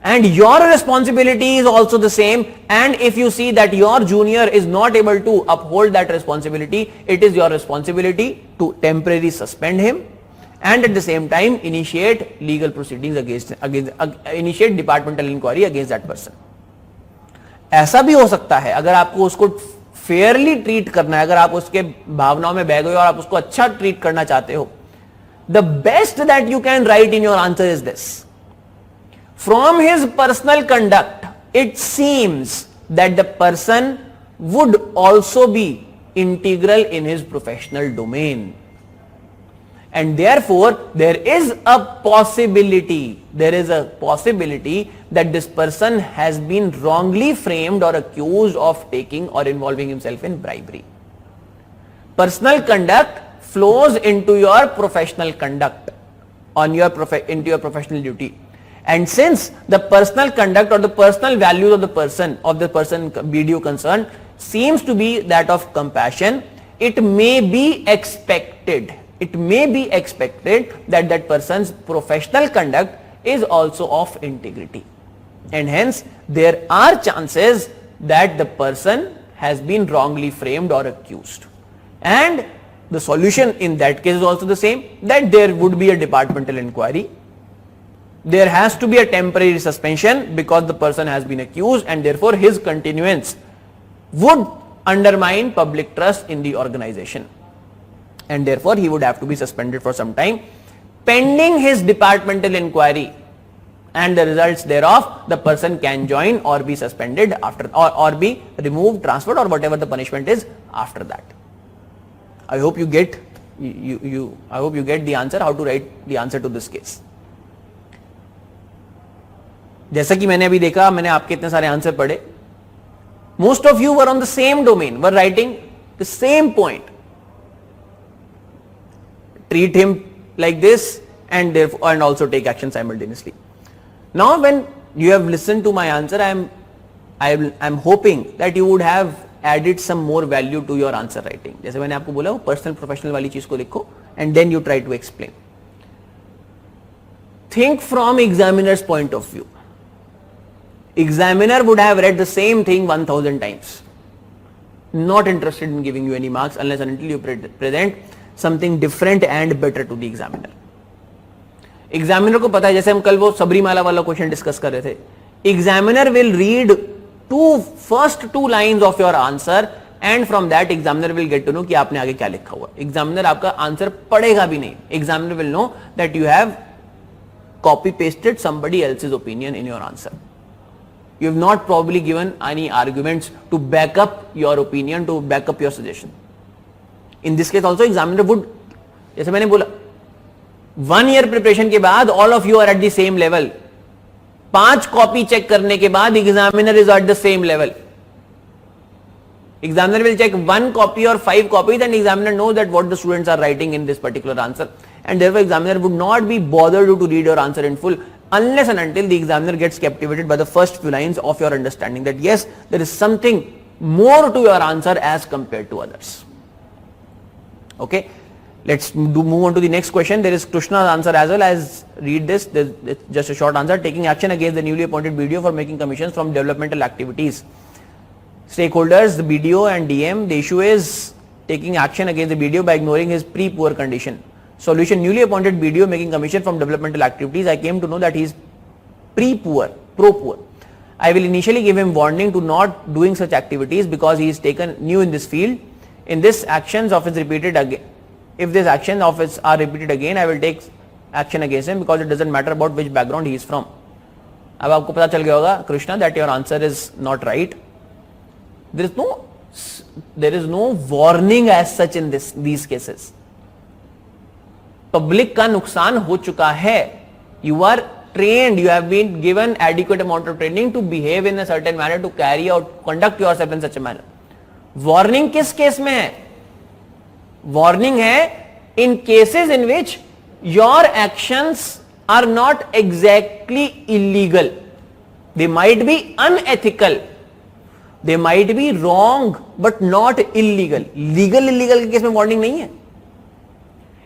And your responsibility is also the same, and if you see that your junior is not able to uphold that responsibility, it is your responsibility to temporarily suspend him and at the same time initiate legal proceedings initiate departmental inquiry against that person. ऐसा भी हो सकता है अगर आपको उसको Fairlie treat करना है, अगर आप उसके भावनाओं में बह गए और आप उसको अच्छा ट्रीट करना चाहते हो, the best that you can write in your answer is this: from his personal conduct, it seems that the person would also be integral in his professional domain. And therefore, there is a possibility that this person has been wrongly framed or accused of taking or involving himself in bribery. Personal conduct flows into your professional conduct, into your professional duty. And since the personal conduct or the personal values of the person BDO concerned seems to be that of compassion, it may be expected that that person's professional conduct is also of integrity, and hence there are chances that the person has been wrongly framed or accused. And the solution in that case is also the same, that there would be a departmental inquiry. There has to be a temporary suspension because the person has been accused, and therefore his continuance would undermine public trust in the organization, and therefore he would have to be suspended for some time pending his departmental inquiry, and the results thereof the person can join or be suspended after, or be removed, transferred, or whatever the punishment is after that. I hope you get I hope you get the answer, how to write the answer to this case. जैसा कि मैंने अभी देखा, मैंने आपके इतने सारे answer पढ़े, most of you were on the same domain, were writing the same point. Treat him like this and therefore, and also take action simultaneously. Now when you have listened to my answer, I am hoping that you would have added some more value to your answer writing. जैसे मैंने आपको बोला, वो personal professional वाली चीज को लिखो and then you try to explain. Think from examiner's point of view. Examiner would have read the same thing 1000 times. Not interested in giving you any marks unless and until you present something different and better to the examiner. Examiner को पता है, जैसे हम कल वो सबरीमाला वाला question discuss कर रहे थे, examiner will read first two lines of your answer and from that examiner will get to know कि आपने आगे क्या लिखा हुआ. Examiner आपका आंसर पढ़ेगा भी नहीं. Examiner will know that you have copy pasted somebody else's opinion in your answer. You have not probably given any arguments to back up your opinion, to back up your suggestion. In this case also examiner would, जैसे मैंने बोला, 1 year preparation के बाद all of you are at the same level. 5 copy check करने के बाद examiner is at the same level. Examiner will check 1 copy or 5 copies and examiner knows that what the students are writing in this particular answer, and therefore examiner would not be bothered to read your answer in full unless and until the examiner gets captivated by the first few lines of your understanding that yes, there is something more to your answer as compared to others. Okay, let's move on to the next question. There is Krishna's answer as well. As read this, it's just a short answer. Taking action against the newly appointed BDO for making commissions from developmental activities. Stakeholders, the BDO and DM, the issue is taking action against the BDO by ignoring his pre-poor condition. Solution: newly appointed BDO making commission from developmental activities. I came to know that he is pre-poor, pro-poor. I will initially give him warning to not doing such activities because he is taken new in this field. In this actions of his repeated again, if this action of his are repeated again, I will take action against him because it doesn't matter about which background he is from. अब आपको पता चल गया होगा Krishna that your answer is not right. There is no warning as such in these cases. Public का नुकसान हो चुका है. You are trained, you have been given adequate amount of training to behave in a certain manner, to carry out, conduct yourself in such a manner. Warning किस case में है? Warning है in cases in which your actions are not exactly illegal. They might be unethical. They might be wrong, but not illegal. Legal illegal के case में warning नहीं है.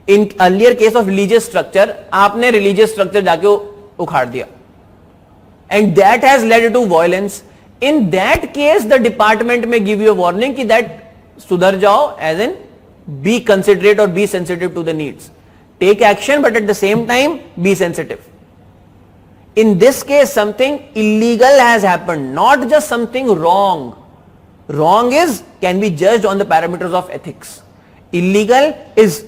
In earlier case of religious structure, आपने religious structure जाके उखाड़ दिया, and that has led to violence. In that case, the department may give you a warning कि that सुधर जाओ, as in be considerate or be sensitive to the needs. Take action, but at the same time be sensitive. In this case, something illegal has happened, not just something wrong. Wrong can be judged on the parameters of ethics. Illegal is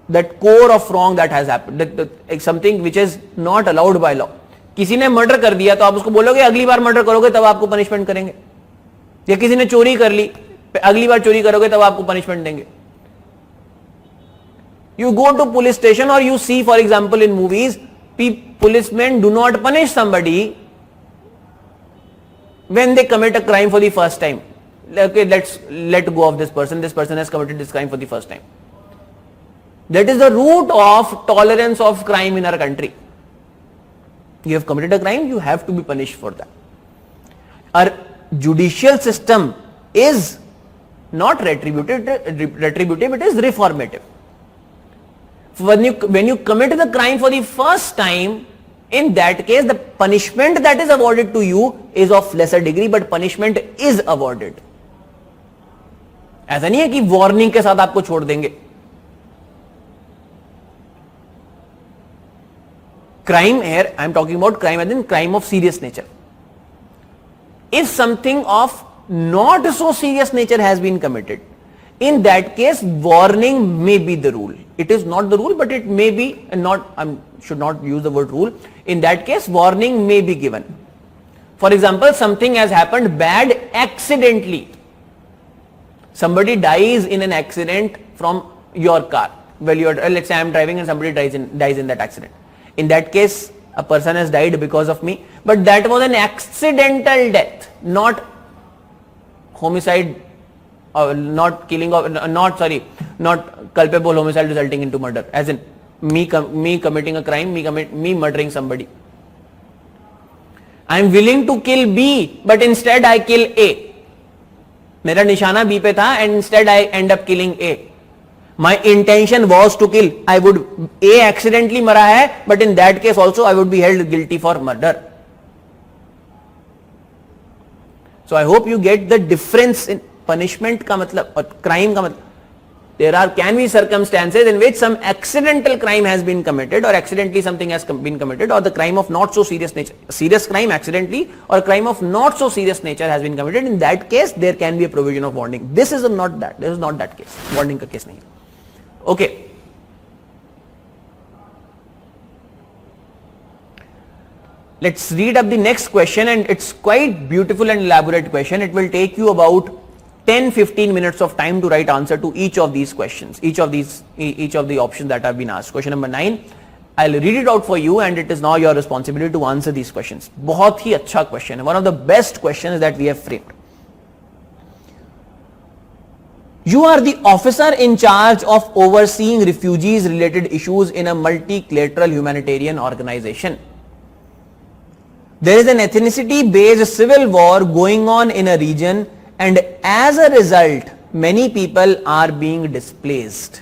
that core of wrong that has happened, that something which is not allowed by law. किसी ने murder कर दिया तो आप उसको बोलोगे अगली बार murder करोगे तब आपको पनिशमेंट करेंगे, या किसी ने चोरी कर ली अगली बार चोरी करोगे तब आपको पनिशमेंट देंगे. You go to police station or you see, for example, in movies, policemen do not punish somebody when they commit a crime for the first time. Okay, let's let go of this person. This person has committed this crime for the first time. That is the root of tolerance of crime in our country. You have committed a crime, you have to be punished for that. Our judicial system is not retributive, it is reformative. When you commit the crime for the first time, in that case, the punishment that is awarded to you is of lesser degree, but punishment is awarded. ऐसा नहीं है कि warning के साथ आपको छोड़ देंगे. Crime here, I am talking about crime as in crime of serious nature. If something of not so serious nature has been committed, in that case, warning may be the rule. It is not the rule, but it may be, and not, I should not use the word rule. In that case, warning may be given. For example, something has happened bad accidentally. Somebody dies in an accident from your car. Well, let's say I am driving and somebody dies in that accident. In that case, a person has died because of me, but that was an accidental death, not homicide, not killing of, not culpable homicide resulting into murder, as in me committing a crime, me murdering somebody. I am willing to kill B, but instead I kill A. मेरा निशाना B पे था and instead I end up killing A. My intention was to kill. I would A accidentally मरा है, but in that case also I would be held guilty for murder. So I hope you get the difference in punishment का मतलब और crime का मतलब. There can be circumstances in which some accidental crime has been committed, or accidentally something has been committed, or the crime of not so serious nature, serious crime accidentally, or crime of not so serious nature has been committed. In that case, there can be a provision of warning. This is not that. This is not that case. Warning का case नहीं. Okay. Let's read up the next question, and it's quite beautiful and elaborate question. It will take you about 10-15 minutes of time to write answer to each of these questions, each of the options that have been asked. Question number 9. I'll read it out for you, and it is now your responsibility to answer these questions. बहुत ही अच्छा question है. One of the best questions that we have framed. You are the officer in charge of overseeing refugees related issues in a multilateral humanitarian organization. There is an ethnicity based civil war going on in a region, and as a result many people are being displaced.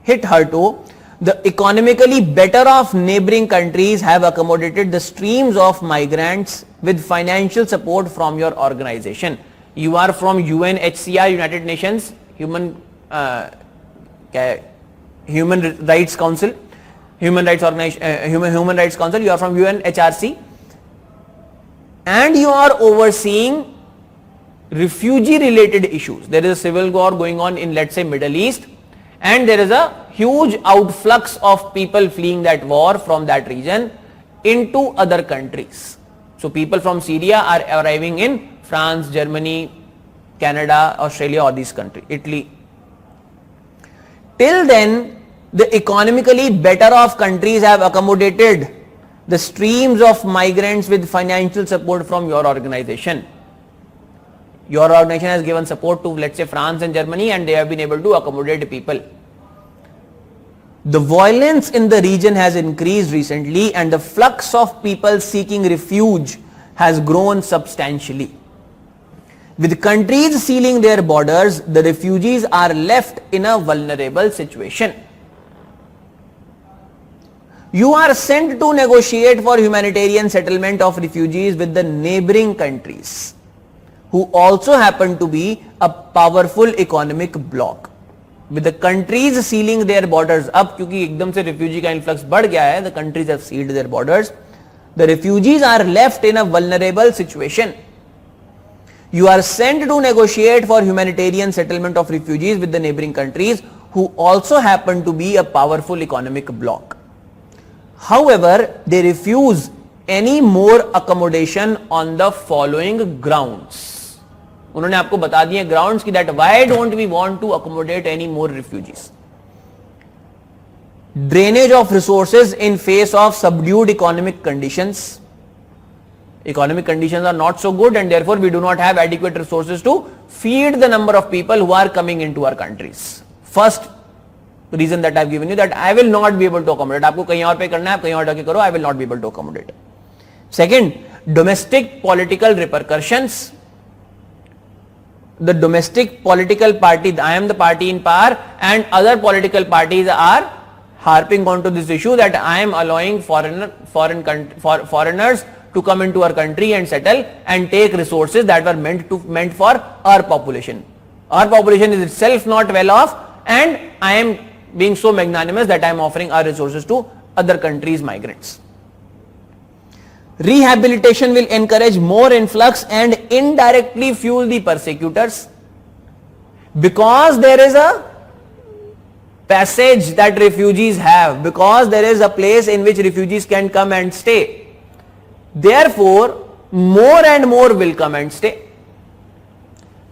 Hitherto, the economically better off neighboring countries have accommodated the streams of migrants with financial support from your organization. You are from UNHCR, United Nations Human Rights Council, Human Rights Organization, Human Rights Council. You are from UNHRC, and you are overseeing refugee related issues. There is a civil war going on in, let's say, Middle East, and there is a huge outflux of people fleeing that war from that region into other countries. So people from Syria are arriving in France, Germany, Canada, Australia, or these countries, Italy. Till then, the economically better off countries have accommodated the streams of migrants with financial support from your organization. Your organization has given support to, let's say, France and Germany, and they have been able to accommodate people. The violence in the region has increased recently, and the flux of people seeking refuge has grown substantially. With countries sealing their borders, the refugees are left in a vulnerable situation. You are sent to negotiate for humanitarian settlement of refugees with the neighboring countries, who also happen to be a powerful economic bloc. With the countries sealing their borders up, क्योंकि एकदम से refugee का influx बढ़ गया है, the countries have sealed their borders. The refugees are left in a vulnerable situation. You are sent to negotiate for humanitarian settlement of refugees with the neighboring countries, who also happen to be a powerful economic bloc. However, they refuse any more accommodation on the following grounds. उन्होंने आपको बता दिए grounds कि that why don't we want to accommodate any more refugees. Drainage of resources in face of subdued economic conditions. Economic conditions are not so good, and therefore we do not have adequate resources to feed the number of people who are coming into our countries. First reason that I have given you, that I will not be able to accommodate. आपको कहीं और पे करना है, आप कहीं और जाके करो, I will not be able to accommodate. Second, domestic political repercussions. The domestic political party, I am the party in power, and other political parties are harping onto this issue that I am allowing foreigners to come into our country and settle and take resources that were meant for our population. Our population is itself not well off, and I am being so magnanimous that I am offering our resources to other countries' migrants. Rehabilitation will encourage more influx and indirectly fuel the persecutors, because there is a passage that refugees have, because there is a place in which refugees can come and stay. Therefore, more and more will come and stay.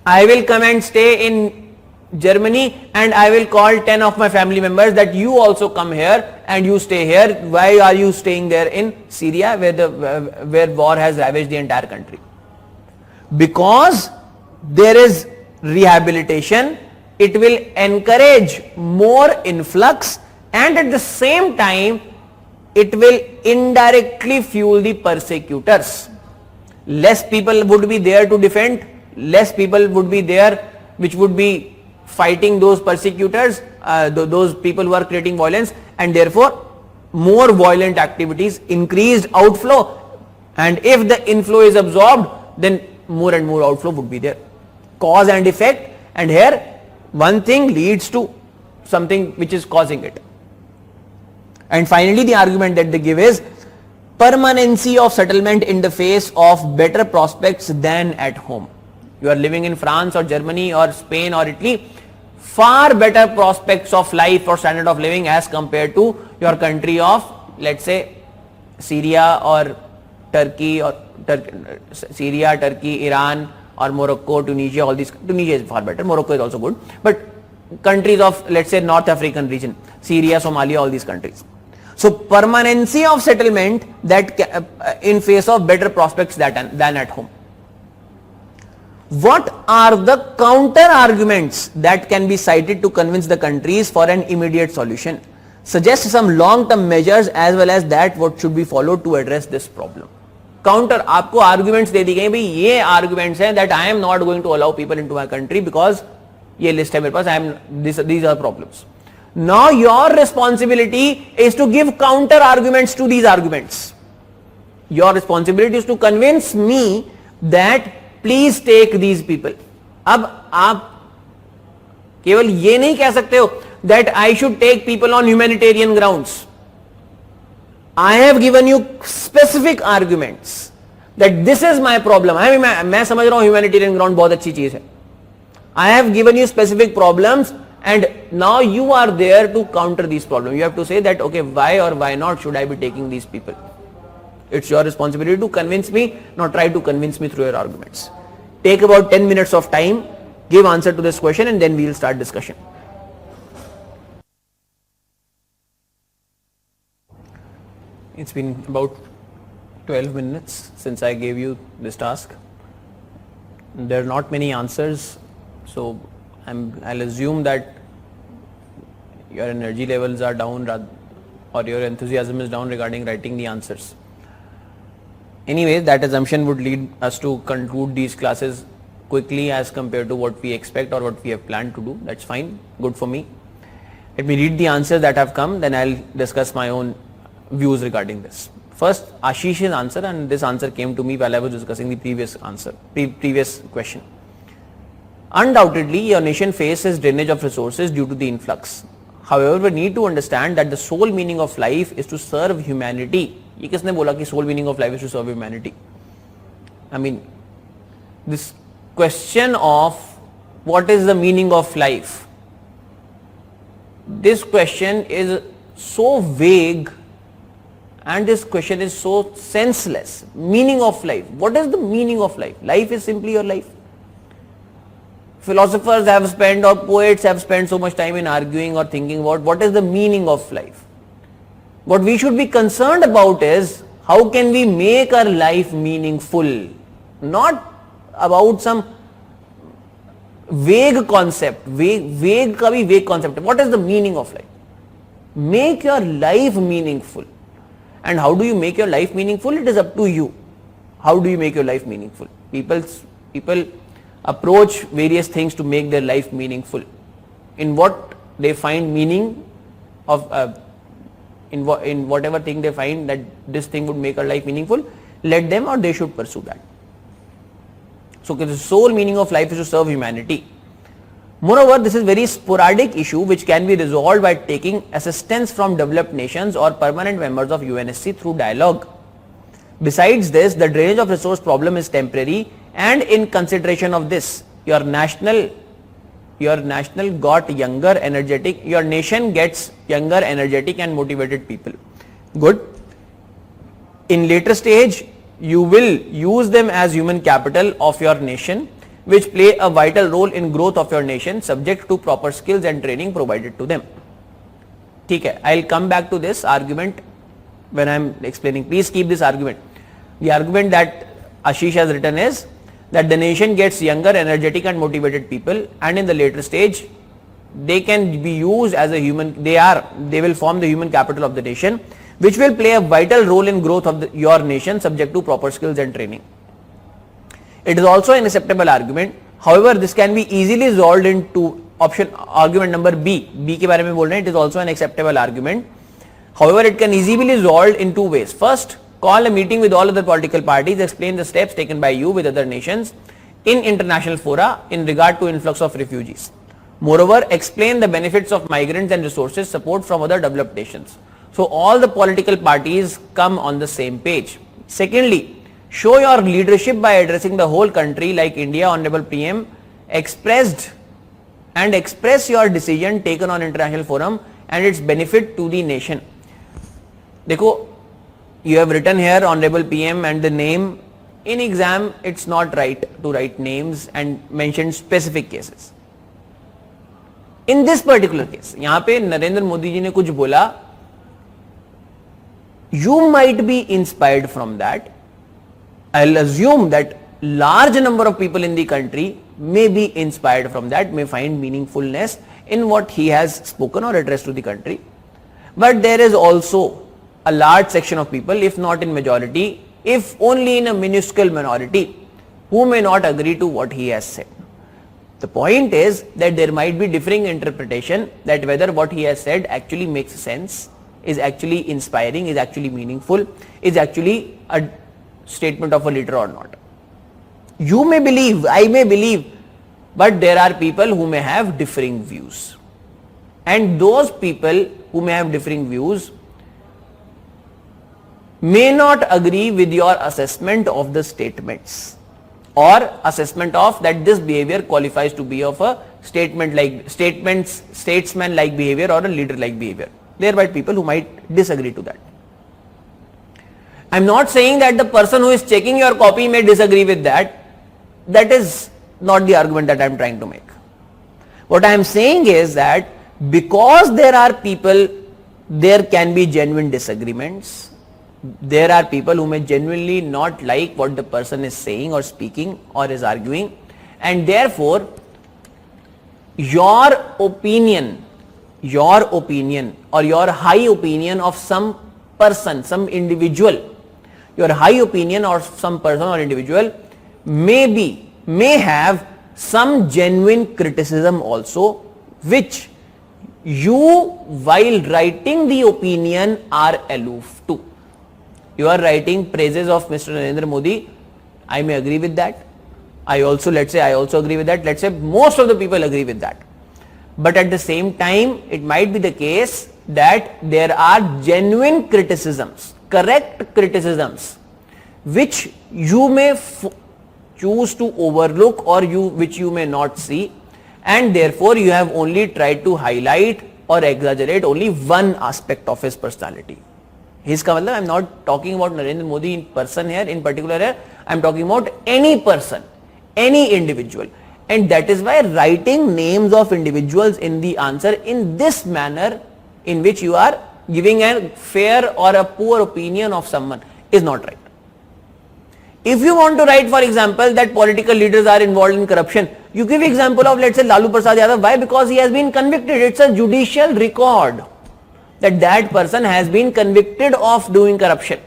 I will come and stay in Germany, and I will call 10 of my family members that you also come here and you stay here. Why are you staying there in Syria, where war has ravaged the entire country? Because there is rehabilitation, it will encourage more influx, and at the same time it will indirectly fuel the persecutors. Less people would be there to defend, less people would be there which would be fighting those persecutors, those people who are creating violence, and therefore more violent activities, increased outflow, and if the inflow is absorbed, then more and more outflow would be there. Cause and effect, and here one thing leads to something which is causing it. And finally, the argument that they give is permanency of settlement in the face of better prospects than at home. You are living in France or Germany or Spain or Italy, far better prospects of life or standard of living as compared to your country of, let's say, Syria or Turkey or Syria, Turkey, Iran or Morocco, Tunisia. All these, Tunisia is far better, Morocco is also good, but countries of, let's say, North African region, Syria, Somalia, all these countries. So permanency of settlement that in face of better prospects than at home. What are the counter arguments that can be cited to convince the countries for an immediate solution? Suggest some long-term measures as well as that what should be followed to address this problem. Counter, आपको arguments दे दी गई, भाई ये arguments हैं that I am not going to allow people into my country because ये list है मेरे पास, these are problems. Now your responsibility is to give counter arguments to these arguments. Your responsibility is to convince me that please take these people. अब आप केवल ये नहीं कह सकते हो that I should take people on humanitarian grounds. I have given you specific arguments that this is my problem. मैं समझ रहा हूं humanitarian ground बहुत अच्छी चीज है. I have given you specific problems and now you are there to counter these problems. You have to say that, okay, why or why not should I be taking these people? It's your responsibility to convince me, not try to convince me through your arguments. Take about 10 minutes of time, give answer to this question, and then we will start discussion. It's been about 12 minutes since I gave you this task. There are not many answers, so I'll assume that your energy levels are down or your enthusiasm is down regarding writing the answers. Anyway, that assumption would lead us to conclude these classes quickly as compared to what we expect or what we have planned to do. That's fine, good for me. Let me read the answers that have come, then I'll discuss my own views regarding this. First, Ashish's answer, and this answer came to me while I was discussing the previous question. Undoubtedly, your nation faces drainage of resources due to the influx. However, we need to understand that the sole meaning of life is to serve humanity. ये किसने बोला कि sole meaning of life is to serve humanity? I mean, this question of what is the meaning of life, this question is so vague and this question is so senseless. Meaning of life. What is the meaning of life? Life is simply your life. Philosophers have spent or poets have spent so much time in arguing or thinking about what is the meaning of life. What we should be concerned about is how can we make our life meaningful, not about some vague concept. Vague का भी vague concept. What is the meaning of life? Make your life meaningful. And how do you make your life meaningful? It is up to you. How do you make your life meaningful? People approach various things to make their life meaningful. In what they find meaning of, in whatever thing they find that this thing would make our life meaningful, let them or they should pursue that. So the sole meaning of life is to serve humanity. Moreover, this is very sporadic issue which can be resolved by taking assistance from developed nations or permanent members of UNSC through dialogue. Besides this, the drainage of resource problem is temporary, and in consideration of this, your nation got younger, energetic, your nation gets younger, energetic and motivated people. Good. In later stage, you will use them as human capital of your nation, which play a vital role in growth of your nation, subject to proper skills and training provided to them. Okay, I'll come back to this argument when I'm explaining. Please keep this argument. The argument that Ashish has written is that the nation gets younger, energetic and motivated people, and in the later stage, they can be used as a human, they will form the human capital of the nation, which will play a vital role in growth of your nation, subject to proper skills and training. It is also an acceptable argument. However, this can be easily resolved into argument number B. B के बारे में बोल रहे हैं. It is also an acceptable argument. However, it can easily be resolved in two ways. First, call a meeting with all other political parties, explain the steps taken by you with other nations in international fora in regard to influx of refugees. Moreover, explain the benefits of migrants and resources support from other developed nations. So all the political parties come on the same page. Secondly, show your leadership by addressing the whole country like India. Honorable PM express your decision taken on international forum and its benefit to the nation. देखो, you have written here Honorable PM and the name. In exam, it's not right to write names and mention specific cases. In this particular case, यहाँ पे नरेंद्र मोदी जी ने कुछ बोला, you might be inspired from that. I'll assume that large number of people in the country may be inspired from that, may find meaningfulness in what he has spoken or addressed to the country. But there is also a large section of people, if not in majority, if only in a minuscule minority, who may not agree to what he has said. The point is that there might be differing interpretation that whether what he has said actually makes sense, is actually inspiring, is actually meaningful, is actually a statement of a leader or not. You may believe, I may believe, but there are people who may have differing views. And those people who may have differing views may not agree with your assessment of the statements or assessment of that this behavior qualifies to be of a statesman like behavior or a leader like behavior. There might be people who might disagree to that. I am not saying that the person who is checking your copy may disagree with that. That is not the argument that I am trying to make. What I am saying is that because there are people, there can be genuine disagreements. There are people who may genuinely not like what the person is saying or speaking or is arguing, and therefore your opinion or your high opinion of some person, some individual, your high opinion of some person or individual may have some genuine criticism also, which you while writing the opinion are aloof to. You are writing praises of Mr. Narendra Modi. I may agree with that. I also agree with that. Let's say most of the people agree with that. But at the same time, it might be the case that there are genuine criticisms, correct criticisms, which you may choose to overlook or which you may not see, and therefore you have only tried to highlight or exaggerate only one aspect of his personality. इसका मतलब I am not talking about Narendra Modi in person here, in particular here, I am talking about any person, any individual. And that is why writing names of individuals in the answer in this manner in which you are giving a fair or a poor opinion of someone is not right. If you want to write, for example, that political leaders are involved in corruption, you give example of, let's say, Lalu Prasad Yadav. Why? Because he has been convicted. It's a judicial record that person has been convicted of doing corruption.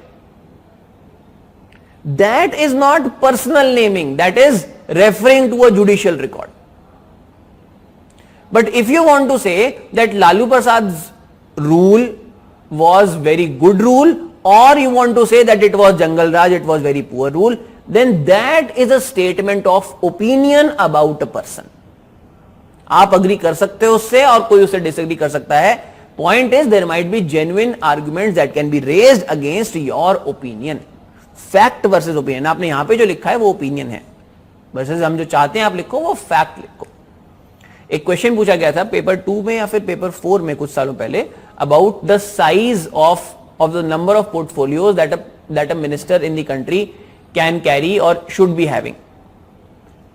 That is not personal naming, that is referring to a judicial record. But if you want to say that Lalu Prasad's rule was very good rule, or you want to say that it was Jangal Raj, it was very poor rule, then that is a statement of opinion about a person. आप agree कर सकते हो उससे और कोई उससे disagree कर सकता है. Point is, there might be genuine arguments that can be raised against your opinion. Fact versus opinion. आपने यहाँ पे जो लिखा है वो opinion है, versus हम जो चाहते हैं आप लिखो वो fact लिखो. एक क्वेश्चन पूछा गया था पेपर 2 में या फिर पेपर 4 में कुछ सालों पहले about the size of the number of portfolios that a minister in the country can carry or should be having.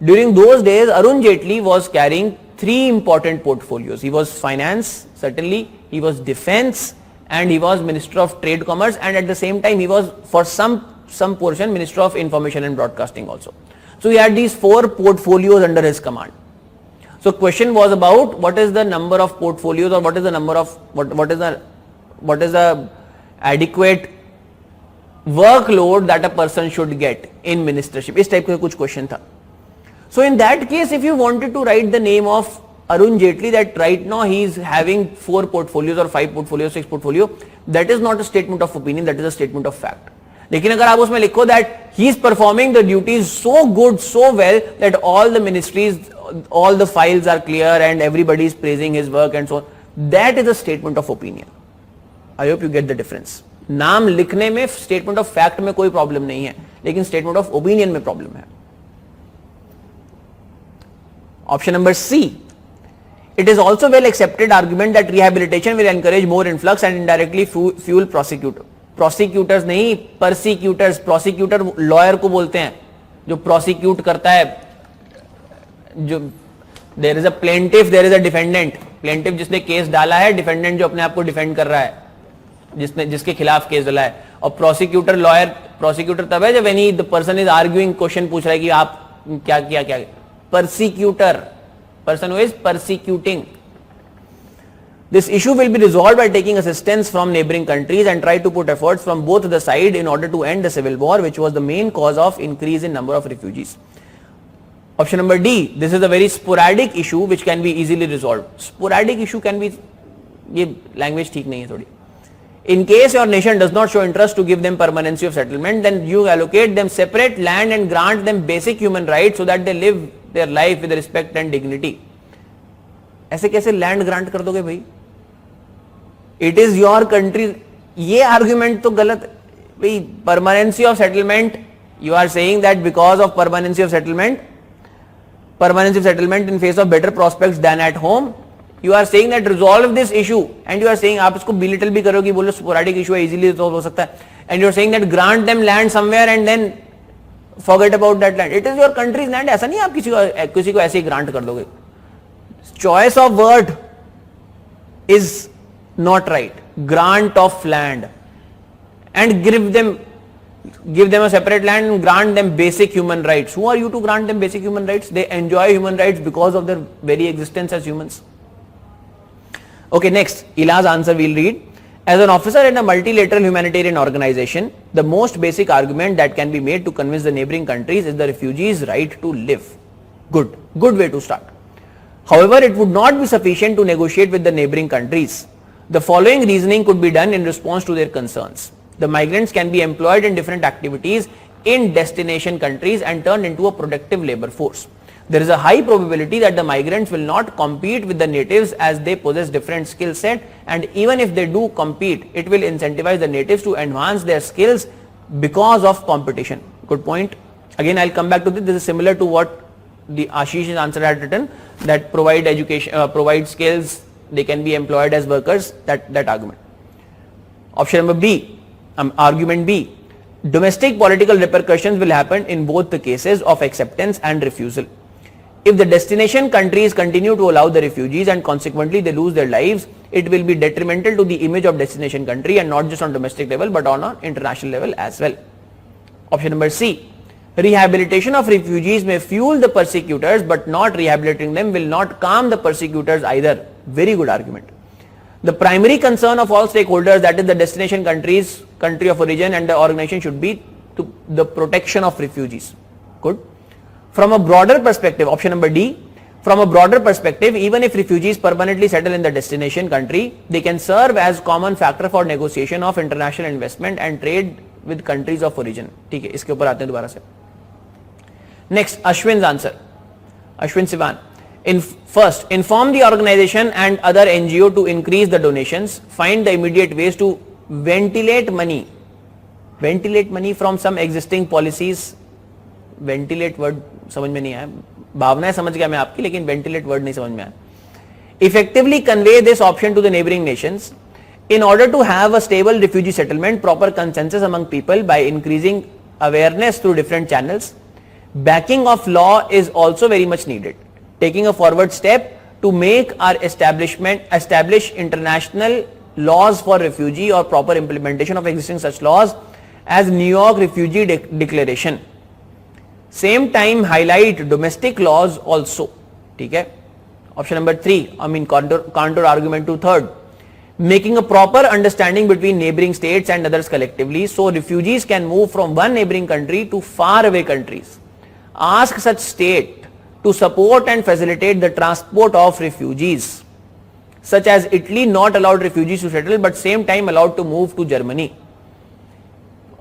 During those days, Arun Jaitley was carrying 3 important portfolios. He was finance, certainly, he was defense, and he was Minister of Trade Commerce, and at the same time he was for some portion Minister of Information and Broadcasting also. So he had these 4 portfolios under his command. So question was about what is the number of portfolios, or what is the number of what is the adequate workload that a person should get in ministership. इस type का कुछ question था. So in that case, if you wanted to write the name of Arun Jaitley, that right now he is having 4 portfolios or 5 portfolios, 6 portfolio, that is not a statement of opinion, that is a statement of fact. लेकिन अगर आप उसमें लिखो that he is performing the duties so good so well that all the ministries all the files are clear and everybody is praising his work and so on, that is a statement of opinion. I hope you get the difference. नाम लिखने में statement of fact में कोई problem नहीं है, लेकिन statement of opinion में problem है. Option number C. It is also well accepted argument that rehabilitation will encourage more influx and indirectly fuel prosecutors नहीं, persecutors. prosecutor lawyer को बोलते हैं जो prosecute करता है. जो there is a plaintiff, there is a defendant. Plaintiff जिसने case डाला है, डिफेंडेंट जो अपने आप को डिफेंड कर रहा है, जिसके खिलाफ केस डाला है. और प्रोसिक्यूटर लॉयर, प्रोसिक्यूटर तब है जब any the person is arguing, question पूछ रहा है कि आप क्या किया क्या. Persecutor, person who is persecuting. This issue will be resolved by taking assistance from neighboring countries and try to put efforts from both the side in order to end the civil war, which was the main cause of increase in number of refugees. Option number D. This is a very sporadic issue which can be easily resolved. Sporadic issue can be, ये language ठीक नहीं है थोड़ी. In case your nation does not show interest to give them permanency of settlement, then you allocate them separate land and grant them basic human rights so that they live their life with respect and dignity. ऐसे कैसे land grant कर दोगे भाई? It is your country. ये argument तो गलत भाई. Permanency of settlement, you are saying that because of permanency of settlement in face of better prospects than at home, you are saying that resolve this issue, and you are saying आप इसको belittle भी करोगे, बोलो sporadic issue है, easily resolve हो सकता है, and you are saying that grant them land somewhere and then forget about that land. It is your country's land. ऐसा नहीं आप किसी को ऐसे ही grant कर दोगे. Choice of word is not right. Grant of land and give them a separate land and grant them basic human rights. Who are you to grant them basic human rights? They enjoy human rights because of their very existence as humans. Okay, next, Ila's answer we'll read. As an officer in a multilateral humanitarian organization, the most basic argument that can be made to convince the neighboring countries is the refugees' right to live. Good way to start. However, it would not be sufficient to negotiate with the neighboring countries. The following reasoning could be done in response to their concerns. The migrants can be employed in different activities in destination countries and turned into a productive labor force. There is a high probability that the migrants will not compete with the natives as they possess different skill set, and even if they do compete, it will incentivize the natives to enhance their skills because of competition. Good point. Again, I'll come back to this. This is similar to what the Ashish's answer had written, that provide education, provide skills, they can be employed as workers, that argument. Option number B. Argument B. Domestic political repercussions will happen in both the cases of acceptance and refusal. If the destination countries continue to allow the refugees and consequently they lose their lives, it will be detrimental to the image of destination country, and not just on domestic level but on an international level as well. Option number C. Rehabilitation of refugees may fuel the persecutors, but not rehabilitating them will not calm the persecutors either. Very good argument. The primary concern of all stakeholders, that is the destination countries, country of origin and the organization, should be to the protection of refugees. Good. From a broader perspective, option number D, from a broader perspective, even if refugees permanently settle in the destination country, they can serve as common factor for negotiation of international investment and trade with countries of origin. ठीक है, इसके ऊपर आते हैं दोबारा से. Next, Ashwin's answer. Ashwin Sivan. First, inform the organization and other NGO to increase the donations. Find the immediate ways to ventilate money from some existing policies. Ventilate word समझ में नहीं आया, भावनाएं समझ गया मैं आपकी, लेकिन ventilate word नहीं समझ में आया. Effectively convey this option to the neighboring nations. In order to have a stable refugee settlement, proper consensus among people by increasing awareness through different channels. Backing of law is also very much needed. Taking a forward step to make our establish international laws for refugee or proper implementation of existing such laws as New York Refugee Declaration. Same time highlight domestic laws also. ठीक है. Option number 3, counter argument to third. Making a proper understanding between neighboring states and others collectively, so refugees can move from one neighboring country to far away countries. Ask such state to support and facilitate the transport of refugees, such as Italy not allowed refugees to settle but same time allowed to move to Germany.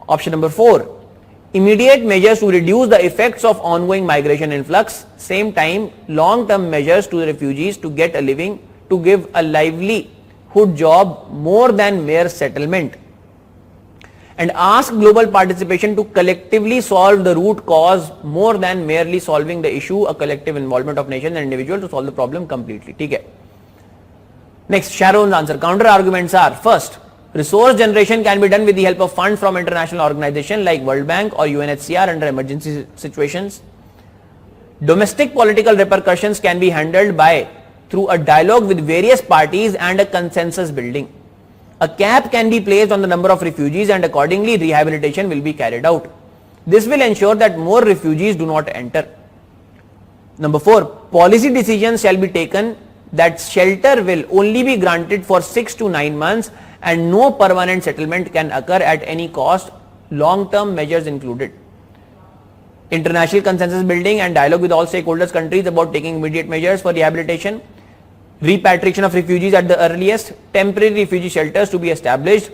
Option number 4, immediate measures to reduce the effects of ongoing migration influx. Same time, long-term measures to the refugees to get a living, to give a livelihood job more than mere settlement. And ask global participation to collectively solve the root cause more than merely solving the issue, a collective involvement of nations and individuals to solve the problem completely. ठीक है. Next, Sharon's answer. Counter arguments are: first, resource generation can be done with the help of funds from international organizations like World Bank or UNHCR under emergency situations. Domestic political repercussions can be handled by through a dialogue with various parties and a consensus building. A cap can be placed on the number of refugees and accordingly rehabilitation will be carried out. This will ensure that more refugees do not enter. Number 4, policy decisions shall be taken that shelter will only be granted for 6 to 9 months and no permanent settlement can occur at any cost, long-term measures included. International consensus building and dialogue with all stakeholders countries about taking immediate measures for rehabilitation. Repatriation of refugees at the earliest, temporary refugee shelters to be established,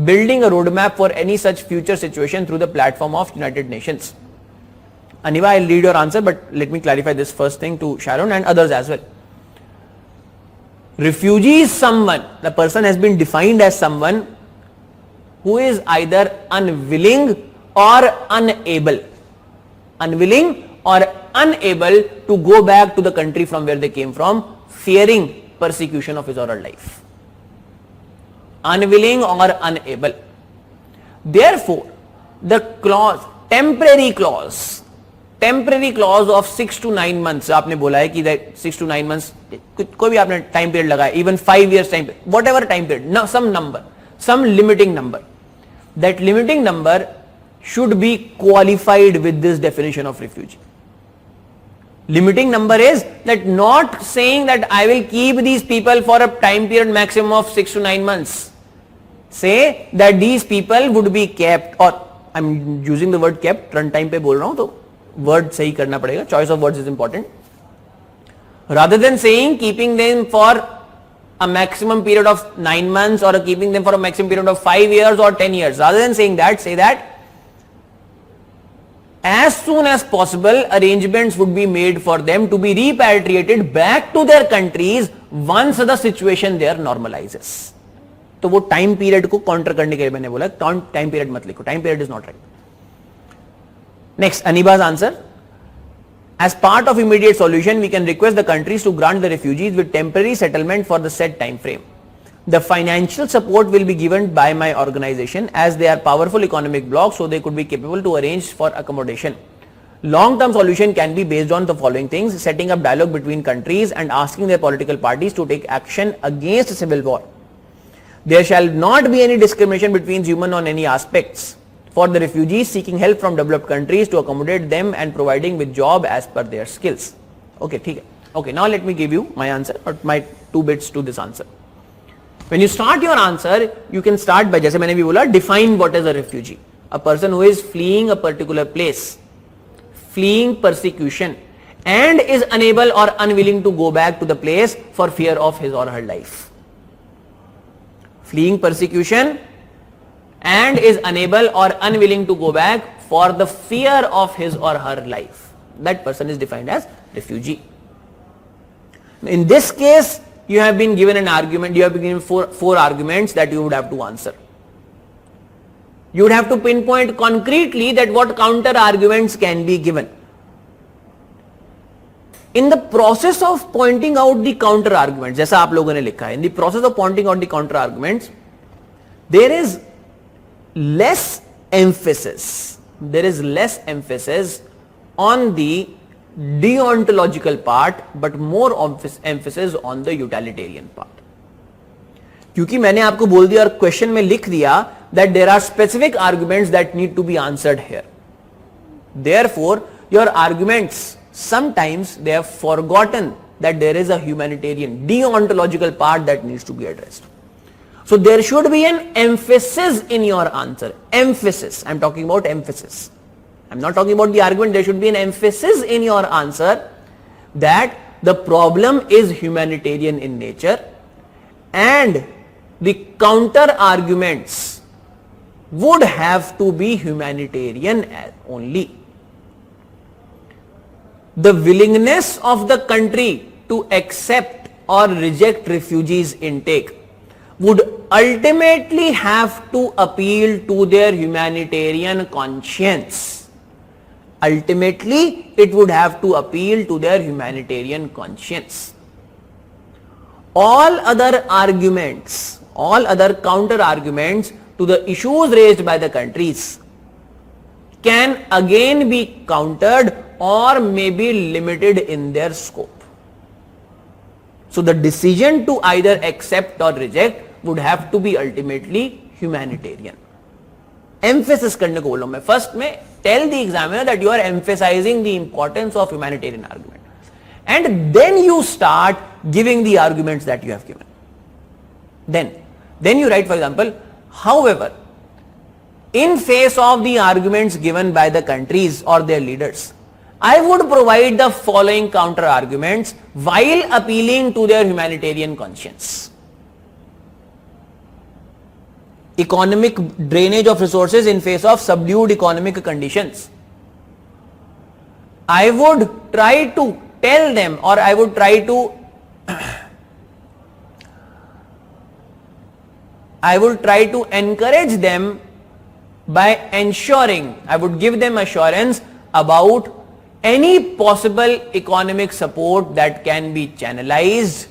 building a roadmap for any such future situation through the platform of United Nations. Aniva, I'll read your answer, but let me clarify this first thing to Sharon and others as well. Refugee is someone, the person has been defined as someone who is either unwilling or unable. Unwilling or unable to go back to the country from where they came from, fearing persecution of his or her life. Unwilling or unable. Therefore, the clause, temporary clause of 6 to 9 months, आपने बोला है कि that 6 to 9 months, कोई भी आपने time period लगाया, even 5 years time period, whatever time period, no, some number, some limiting number. That limiting number should be qualified with this definition of refugee. Limiting number is that not saying that I will keep these people for a time period maximum of 6 to 9 months. Say that these people would be kept, or I'm using the word kept, run time पे बोल रहा हूँ तो word सही करना पड़ेगा, choice of words is important. Rather than saying keeping them for a maximum period of 9 months or keeping them for a maximum period of 5 years or 10 years, rather than saying that, say that as soon as possible arrangements would be made for them to be repatriated back to their countries once the situation there normalizes. तो वो time period को counter करने के लिए मैंने बोला time period मत लिखो, time period is not right. Next, अनीबा's answer. As part of immediate solution, we can request the countries to grant the refugees with temporary settlement for the set time frame. The financial support will be given by my organization as they are powerful economic blocs, so they could be capable to arrange for accommodation. Long-term solution can be based on the following things: setting up dialogue between countries and asking their political parties to take action against civil war. There shall not be any discrimination between human on any aspects. For the refugees seeking help from developed countries to accommodate them and providing with job as per their skills. Okay, ठीक है. Okay, now let me give you my answer or my 2 bits to this answer. When you start your answer, you can start by, जैसे मैंने भी बोला, define what is a refugee. A person who is fleeing a particular place, fleeing persecution, and is unable or unwilling to go back to the place for fear of his or her life. Fleeing persecution and is unable or unwilling to go back for the fear of his or her life. That person is defined as refugee. In this case, you have been given an argument, you have been given four arguments that you would have to answer. You would have to pinpoint concretely that what counter arguments can be given. In the process of pointing out the counter arguments, जैसा आप लोगों ने लिखा है, in the process of pointing out the counter arguments, there is less emphasis on the deontological part, but more emphasis on the utilitarian part. क्योंकि मैंने आपको बोल दिया और क्वेश्चन में लिख दिया that there are specific arguments that need to be answered here. Therefore, your arguments, sometimes they have forgotten that there is a humanitarian deontological part that needs to be addressed. So there should be an emphasis in your answer. Emphasis. I'm talking about emphasis. I'm not talking about the argument. There should be an emphasis in your answer that the problem is humanitarian in nature, and the counter arguments would have to be humanitarian only. The willingness of the country to accept or reject refugees intake would ultimately have to appeal to their humanitarian conscience. Ultimately, it would have to appeal to their humanitarian conscience. All other arguments, all other counter arguments to the issues raised by the countries can again be countered or may be limited in their scope. So the decision to either accept or reject would have to be ultimately humanitarian. Emphasis करने को बोलो मैं first में tell the examiner that you are emphasizing the importance of humanitarian argument, and then you start giving the arguments that you have given. Then you write, for example, however, in face of the arguments given by the countries or their leaders, I would provide the following counter arguments while appealing to their humanitarian conscience. Economic drainage of resources in face of subdued economic conditions. I would try to tell them, or I would try to encourage them by ensuring, I would give them assurance about any possible economic support that can be channelized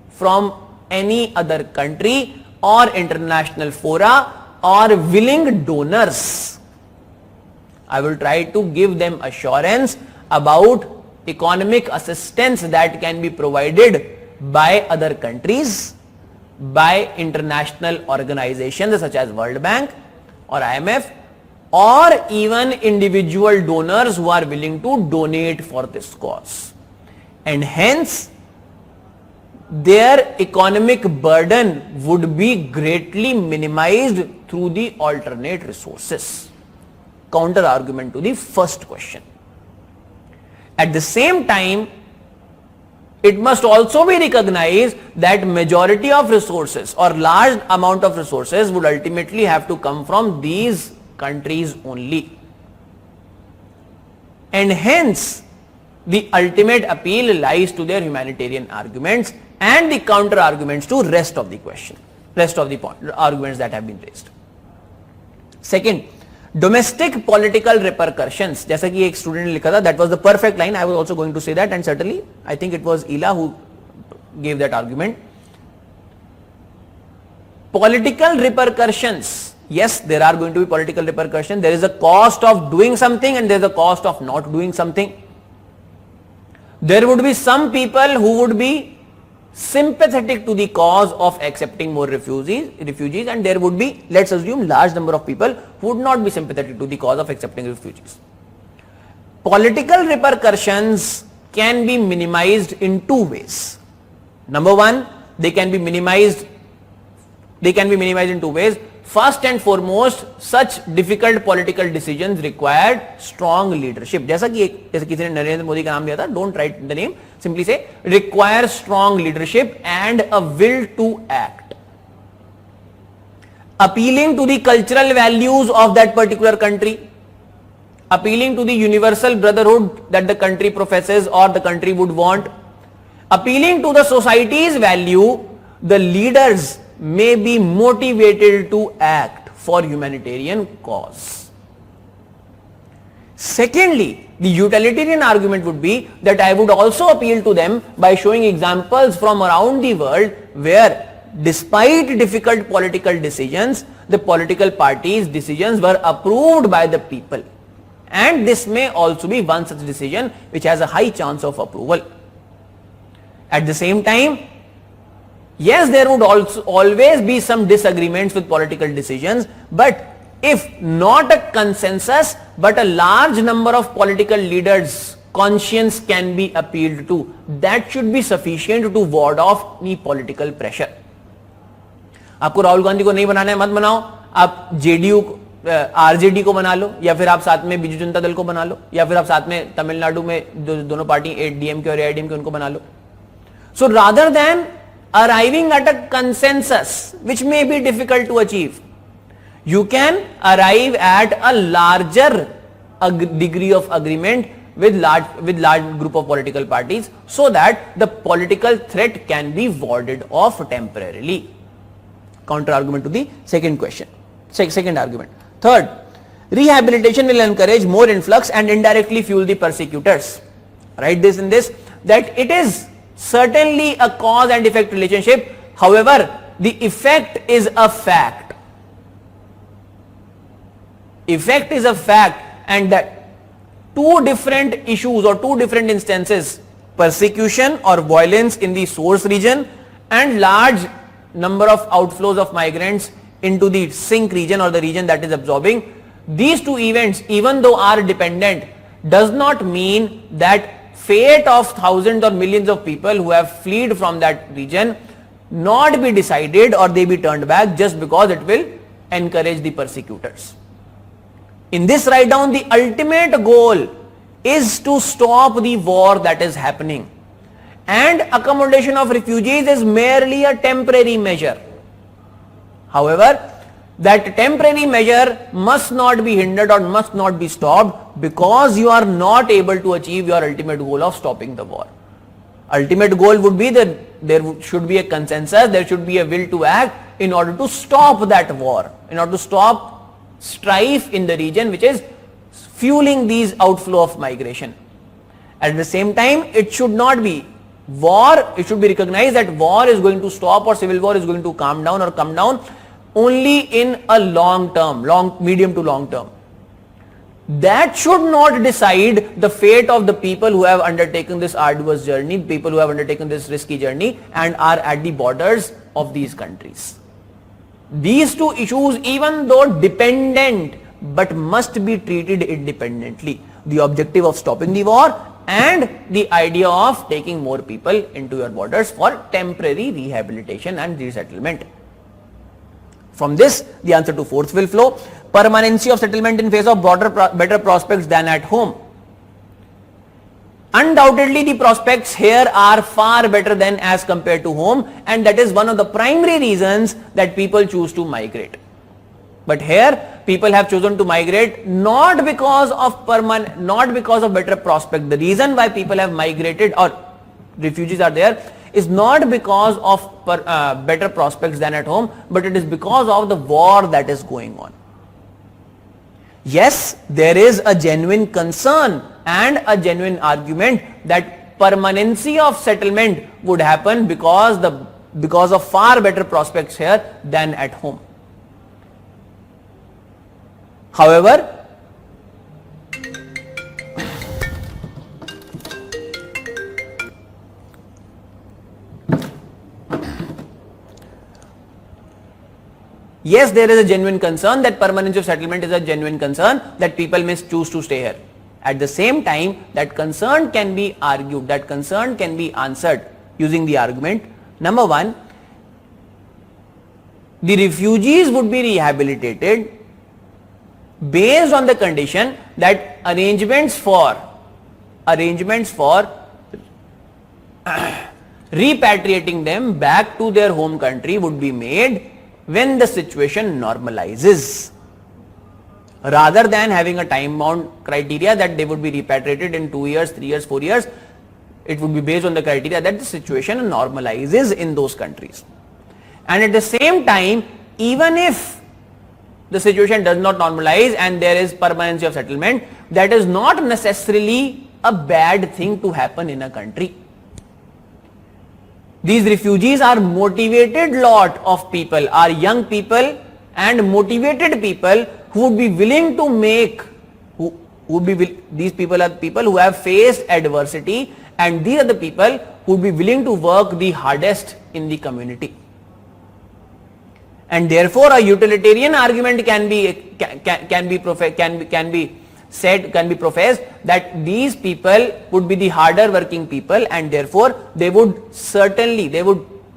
from any other country or international fora or willing donors. I will try to give them assurance about economic assistance that can be provided by other countries, by international organizations such as World Bank or IMF, or even individual donors who are willing to donate for this cause. And hence, their economic burden would be greatly minimized through the alternate resources. Counter argument to the first question. At the same time, it must also be recognized that majority of resources or large amount of resources would ultimately have to come from these countries only. And hence, the ultimate appeal lies to their humanitarian arguments and the counter arguments to rest of the question, rest of the arguments that have been raised. Second, domestic political repercussions. जैसा कि एक student ने लिखा था, that was the perfect line. I was also going to say that, and certainly I think it was Ela who gave that argument. Political repercussions. Yes, there are going to be political repercussions. There is a cost of doing something and there is a cost of not doing something. There would be some people who would be sympathetic to the cause of accepting more refugees, and there would be, let's assume, large number of people who would not be sympathetic to the cause of accepting refugees. Political repercussions can be minimized in two ways. Number one, they can be minimized in two ways. First and foremost, such difficult political decisions required strong leadership. जैसे किसी ने नरेंद्र मोदी का नाम लिया था, don't write the name, simply say require strong leadership and a will to act. Appealing to the cultural values of that particular country, appealing to the universal brotherhood that the country professes or the country would want, appealing to the society's value, the leaders may be motivated to act for humanitarian cause. Secondly, the utilitarian argument would be that I would also appeal to them by showing examples from around the world where, despite difficult political decisions, the political parties' decisions were approved by the people. And this may also be one such decision which has a high chance of approval. At the same time, yes, there would also always be some disagreements with political decisions, but if not a consensus, but a large number of political leaders' conscience can be appealed to, that should be sufficient to ward off any political pressure. आपको राहुल गांधी को नहीं बनाना है, मत बनाओ, आप JDU RJD को बना लो, या फिर आप साथ में बीजू जनता दल को बना लो, या फिर आप साथ में तमिलनाडु में दोनों पार्टी डीएमके और एआईडीएमके उनको बना लो. So rather than arriving at a consensus which may be difficult to achieve, you can arrive at a larger degree of agreement with large group of political parties, so that the political threat can be warded off temporarily. Counter argument to the second question, second argument. Third, rehabilitation will encourage more influx and indirectly fuel the persecutors. Write this in this, that it is certainly a cause and effect relationship. However, the effect is a fact. Effect is a fact, and that two different issues or two different instances, persecution or violence in the source region and large number of outflows of migrants into the sink region or the region that is absorbing, these two events, even though are dependent, does not mean that fate of thousands or millions of people who have fled from that region not be decided or they be turned back just because it will encourage the persecutors. In this write down, the ultimate goal is to stop the war that is happening, and accommodation of refugees is merely a temporary measure. However, that temporary measure must not be hindered or must not be stopped because you are not able to achieve your ultimate goal of stopping the war. Ultimate goal would be that there should be a consensus, there should be a will to act in order to stop that war, in order to stop strife in the region which is fueling these outflow of migration. At the same time, it should not be war, it should be recognized that war is going to stop or civil war is going to calm down or come down only in a long term, medium to long term. That should not decide the fate of the people who have undertaken this arduous journey, people who have undertaken this risky journey and are at the borders of these countries. These two issues, even though dependent, but must be treated independently. The objective of stopping the war and the idea of taking more people into your borders for temporary rehabilitation and resettlement. From this, the answer to fourth will flow. Permanency of settlement in face of better prospects than at home. Undoubtedly, the prospects here are far better than as compared to home, and that is one of the primary reasons that people choose to migrate. But here, people have chosen to migrate not because of better prospect. The reason why people have migrated or refugees are there is not because of better prospects than at home, but it is because of the war that is going on. Yes, there is a genuine concern and a genuine argument that permanency of settlement would happen because of far better prospects here than at home. However, yes, there is a genuine concern that permanence of settlement is a genuine concern that people may choose to stay here. At the same time, that concern can be argued, that concern can be answered using the argument. Number one, the refugees would be rehabilitated based on the condition that arrangements for repatriating them back to their home country would be made when the situation normalizes, rather than having a time bound criteria that they would be repatriated in 2 years, 3 years, 4 years. It would be based on the criteria that the situation normalizes in those countries. And at the same time, even if the situation does not normalize and there is permanency of settlement, that is not necessarily a bad thing to happen in a country. These refugees are motivated lot of people, are young people and motivated people who would be willing to make, these people are people who have faced adversity, and these are the people who would be willing to work the hardest in the community. And therefore, a utilitarian argument can be professed that these people would be the harder working people, and therefore they would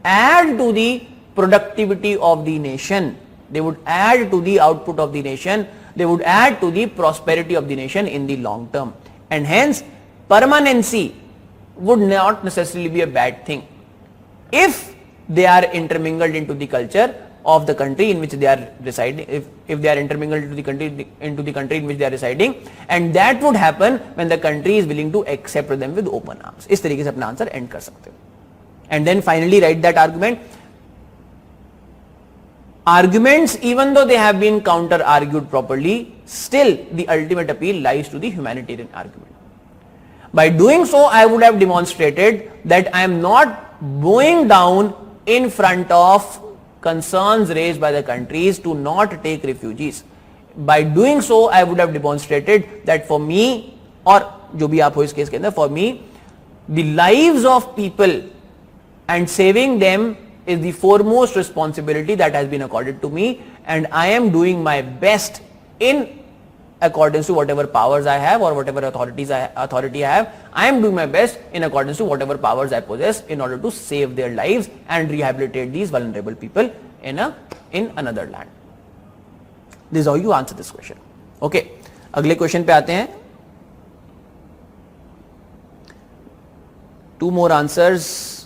add to the productivity of the nation, they would add to the output of the nation, they would add to the prosperity of the nation in the long term, and hence permanency would not necessarily be a bad thing if they are intermingled into the culture of the country in which they are residing, if they are intermingled into the country in which they are residing, and that would happen when the country is willing to accept them with open arms. इस तरीके से अपना answer and कर सकते हो. And then finally write that argument. Arguments, even though they have been counter argued properly, still the ultimate appeal lies to the humanitarian argument. By doing so, I would have demonstrated that I am not bowing down in front of concerns raised by the countries to not take refugees. By doing so, I would have demonstrated that for me, or जो भी आप हो इस case के अंदर, for me, the lives of people and saving them is the foremost responsibility that has been accorded to me, and I am doing my best in accordance to whatever powers I have or whatever authority I have. I am doing my best in accordance to whatever powers I possess in order to save their lives and rehabilitate these vulnerable people in another land. This is how you answer this question. Okay, अगले question पे आते हैं. Two more answers.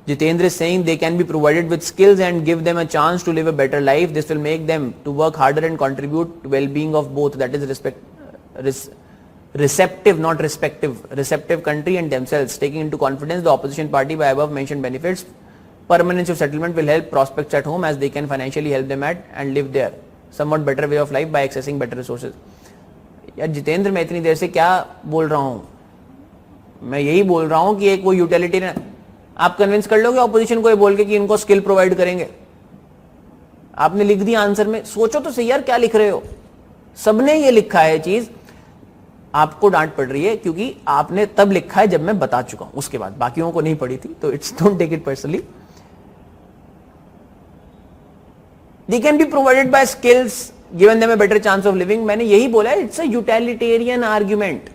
Jitendra is saying they can be provided with skills and give them a chance to live a better life. This will make them to work harder and contribute to well-being of both, that is receptive, not respective, receptive country and themselves. Taking into confidence the opposition party by above mentioned benefits, permanence of settlement will help prospects at home as they can financially help them at and live there. Somewhat better way of life by accessing better resources. यार जितेंद्र, मैं इतनी देर से क्या बोल रहा हूँ? मैं यही बोल रहा हूँ कि एक वो यूटिलिटेरियन, आप कन्विंस कर लोगे ऑपोजिशन को ये बोल के कि इनको स्किल प्रोवाइड करेंगे? आपने लिख दिया आंसर में, सोचो तो सही यार क्या लिख रहे हो. सबने ये लिखा है चीज, आपको डांट पड़ रही है क्योंकि आपने तब लिखा है जब मैं बता चुका हूं, उसके बाद बाकियों को नहीं पड़ी थी. तो it's don't take it personally. They can be provided by skills, given them a better chance of living. मैंने यही बोला है, it's a utilitarian argument.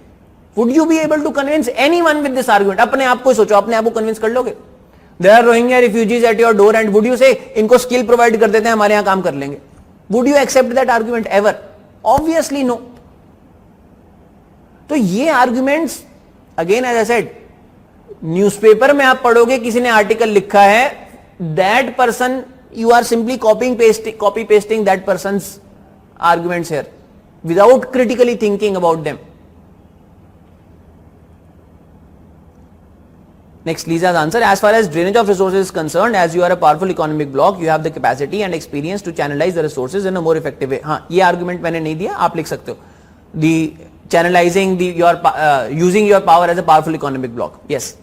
Would you be able to convince anyone with this argument? अपने आप को सोचो, अपने आप को कन्विंस कर लोगे? There are Rohingya refugees at your door and would you say इनको स्किल प्रोवाइड कर देते हैं, हमारे यहां काम कर लेंगे? Would you accept that argument ever? Obviously no. तो ये arguments, again as I said, newspaper में आप पढ़ोगे, किसी ने आर्टिकल लिखा है, that person, you are simply copy pasting that person's arguments here without critically thinking about them. Next, Lisa's answer. As far as drainage of resources is concerned, as you are a powerful economic bloc, you have the capacity and experience to channelize the resources in a more effective way. हाँ, ये argument मैंने नहीं दिया, आप लिख सकते हो. The channelizing using your power as a powerful economic bloc. Yes.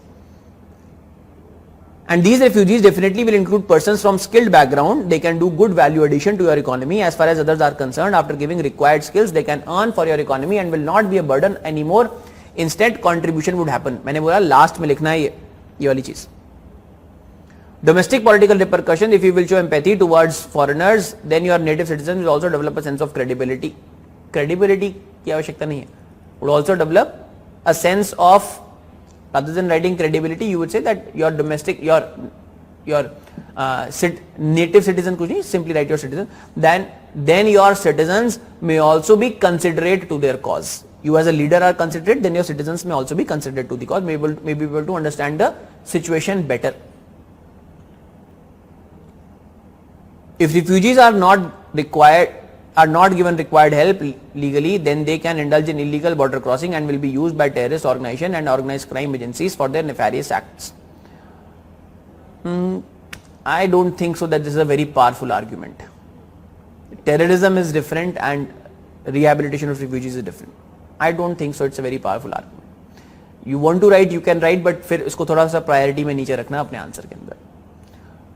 And these refugees definitely will include persons from skilled background. They can do good value addition to your economy. As far as others are concerned, after giving required skills, they can earn for your economy and will not be a burden anymore. Instead, contribution would happen. मैंने बोला last में लिखना है ये वाली चीज. Domestic political repercussions, if you will show empathy towards foreigners, then your native citizens will also develop a sense of credibility. Credibility की आवश्यकता नहीं है. Would also develop a sense of, rather than writing credibility, you would say that your domestic, your native citizen कुछ नहीं, simply write your citizen. Then your citizens may also be considerate to their cause. You as a leader are considerate, then your citizens may also be considerate to the cause, may be able to understand the situation better. If refugees are not given required help legally, then they can indulge in illegal border crossing and will be used by terrorist organizations and organized crime agencies for their nefarious acts. I don't think so that this is a very powerful argument. Terrorism is different and rehabilitation of refugees is different. I don't think so. It's a very powerful argument. You want to write, you can write, but फिर इसको थोड़ा सा priority में नीचे रखना अपने answer के अंदर.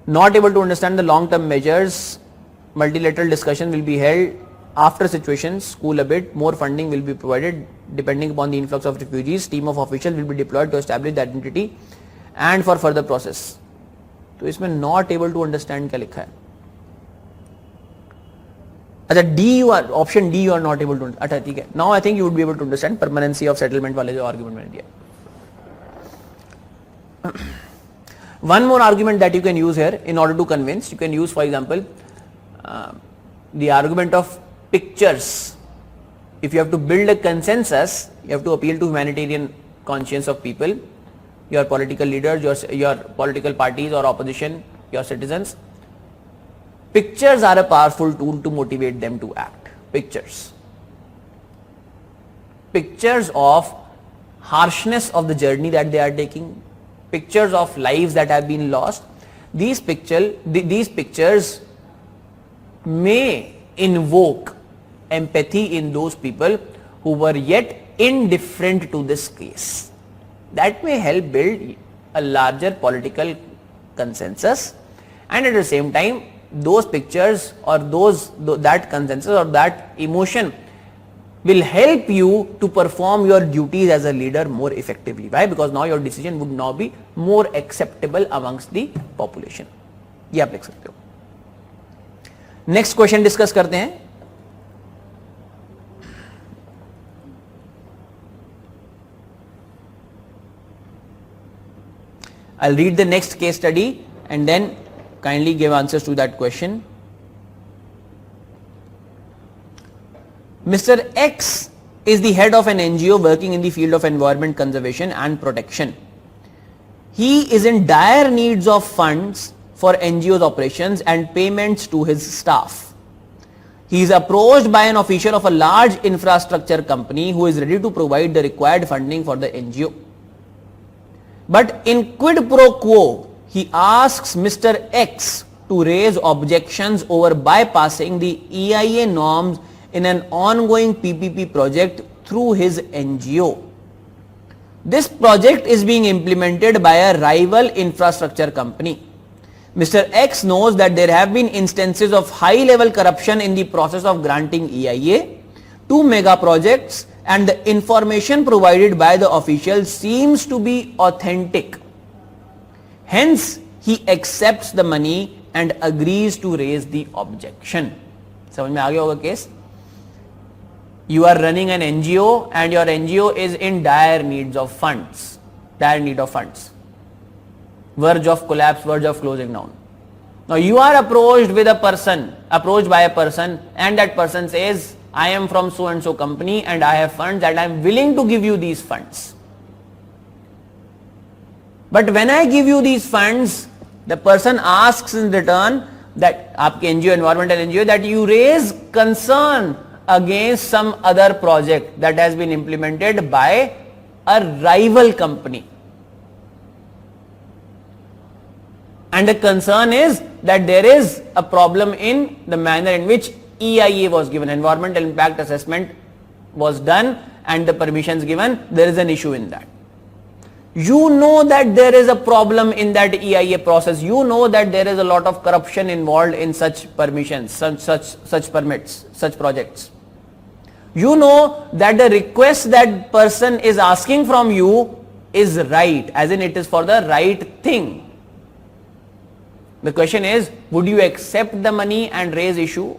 Not able to understand the long-term measures. Multilateral discussion will be held after situations cool a bit. More funding will be provided depending upon the influx of refugees. Team of officials will be deployed to establish the identity and for further process. तो इसमें not able to understand क्या लिखा है? अच्छा, D you are, option D you are not able to. अच्छा ठीक है. Now I think you would be able to understand permanency of settlement वाले जो argument मैंने दिया. One more argument that you can use here in order to convince, you can use, for example, the argument of pictures. If you have to build a consensus, you have to appeal to humanitarian conscience of people, your political leaders, your political parties or opposition, your citizens. Pictures are a powerful tool to motivate them to act. Pictures. Pictures of harshness of the journey that they are taking, pictures of lives that have been lost. These pictures may invoke empathy in those people who were yet indifferent to this case. That may help build a larger political consensus, and at the same time those pictures or that consensus or that emotion will help you to perform your duties as a leader more effectively. Why? Because now your decision would now be more acceptable amongst the population. ये आप लिख सकते हो. Next question discuss करते हैं. I'll read the next case study and then kindly give answers to that question. Mr. X is the head of an NGO working in the field of environment conservation and protection. He is in dire needs of funds for NGO's operations and payments to his staff. He is approached by an official of a large infrastructure company who is ready to provide the required funding for the NGO. But in quid pro quo, he asks Mr. X to raise objections over bypassing the EIA norms in an ongoing PPP project through his NGO. This project is being implemented by a rival infrastructure company. Mr. X knows that there have been instances of high-level corruption in the process of granting EIA to mega projects, and the information provided by the official seems to be authentic. Hence, he accepts the money and agrees to raise the objection. समझ में आ गया होगा case? You are running an NGO and your NGO is in dire need of funds, verge of collapse, verge of closing down. Now you are approached by a person, and that person says, I am from so and so company and I have funds and I am willing to give you these funds. But when I give you these funds, the person asks in return that आपके NGO, environmental NGO, that you raise concern against some other project that has been implemented by a rival company. And the concern is that there is a problem in the manner in which EIA was given, environmental impact assessment was done and the permissions given. There is an issue in that. You know that there is a problem in that EIA process. You know that there is a lot of corruption involved in such permissions, such permits, such projects. You know that the request that person is asking from you is right, as in it is for the right thing. The question is, would you accept the money and raise issue?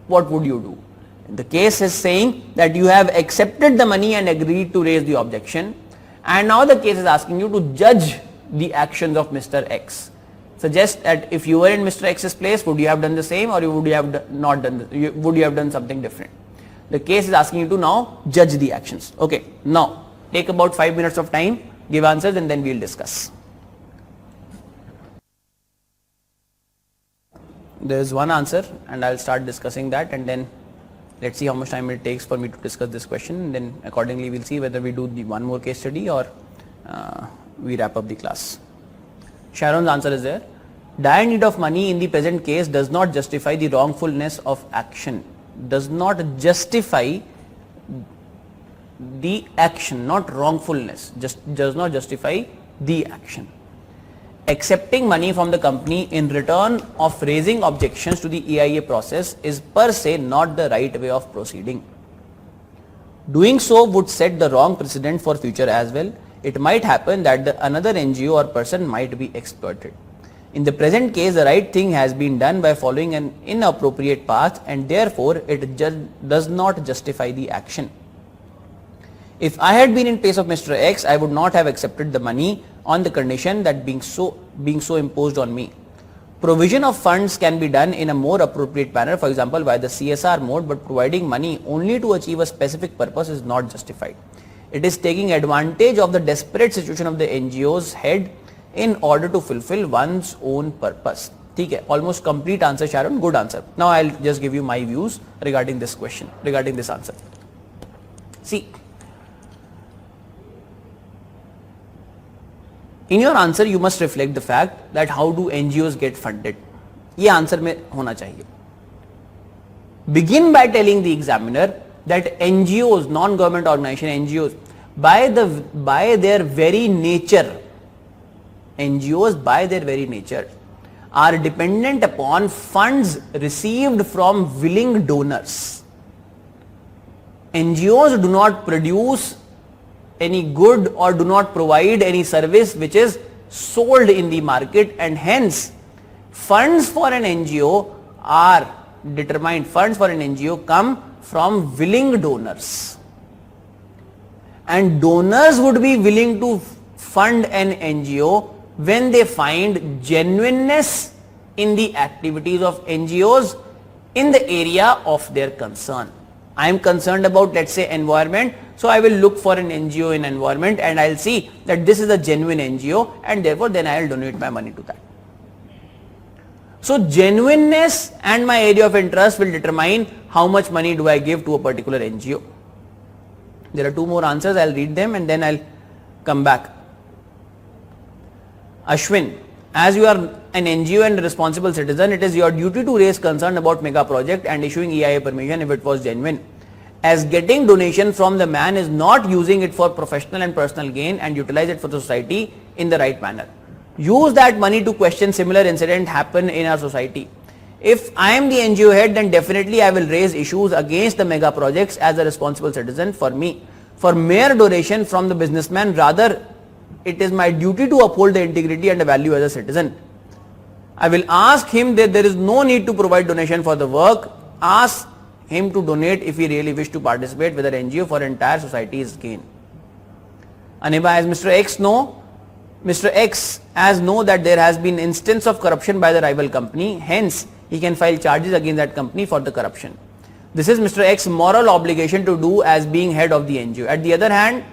What would you do? The case is saying that you have accepted the money and agreed to raise the objection, and now the case is asking you to judge the actions of Mr. X. Suggest that if you were in Mr. X's place, would you have done the same, or would you have not done would you have done something different? The case is asking you to now judge the actions. Okay, now take about 5 minutes of time, give answers, and then we'll discuss. There is one answer and I'll start discussing that, and then let's see how much time it takes for me to discuss this question, and then accordingly we'll see whether we do the one more case study or we wrap up the class. Sharon's answer is there. Dire need of money in the present case does not justify the wrongfulness of action. Does not justify the action, not wrongfulness. Just does not justify the action. Accepting money from the company in return of raising objections to the EIA process is per se not the right way of proceeding. Doing so would set the wrong precedent for future as well. It might happen that another NGO or person might be exploited. In the present case, the right thing has been done by following an inappropriate path, and therefore it does not justify the action. If I had been in place of Mr. X, I would not have accepted the money on the condition that being so imposed on me. Provision of funds can be done in a more appropriate manner, for example by the CSR mode, but providing money only to achieve a specific purpose is not justified. It is taking advantage of the desperate situation of the NGO's head in order to fulfill one's own purpose. ठीक है, almost complete answer, Sharon, good answer. Now I'll just give you my views regarding this question, regarding this answer. See, in your answer you must reflect the fact that how do NGOs get funded. ये answer में होना चाहिए. Begin by telling the examiner that NGOs, non-government organization NGOs, by their very nature, NGOs by their very nature are dependent upon funds received from willing donors. NGOs do not produce any good or do not provide any service which is sold in the market, and hence funds for an NGO are determined, funds for an NGO come from willing donors, and donors would be willing to fund an NGO when they find genuineness in the activities of NGOs in the area of their concern. I am concerned about, let's say, environment, so I will look for an NGO in environment and I'll see that this is a genuine NGO, and therefore then I will donate my money to that. So genuineness and my area of interest will determine how much money do I give to a particular NGO. There are two more answers, I'll read them and then I'll come back. Ashwin, as you are an NGO and a responsible citizen, it is your duty to raise concern about mega project and issuing EIA permission if it was genuine. As getting donation from the man is not using it for professional and personal gain and utilize it for the society in the right manner. Use that money to question similar incident happen in our society. If I am the NGO head, then definitely I will raise issues against the mega projects as a responsible citizen. For me, for mere donation from the businessman, rather it is my duty to uphold the integrity and the value as a citizen. I will ask him that there is no need to provide donation for the work. Ask him to donate if he really wish to participate with an NGO for entire society's gain. Aniba, as Mr. X know, Mr. X as know that there has been instance of corruption by the rival company, hence he can file charges against that company for the corruption. This is Mr. X's moral obligation to do as being head of the NGO. At the other hand,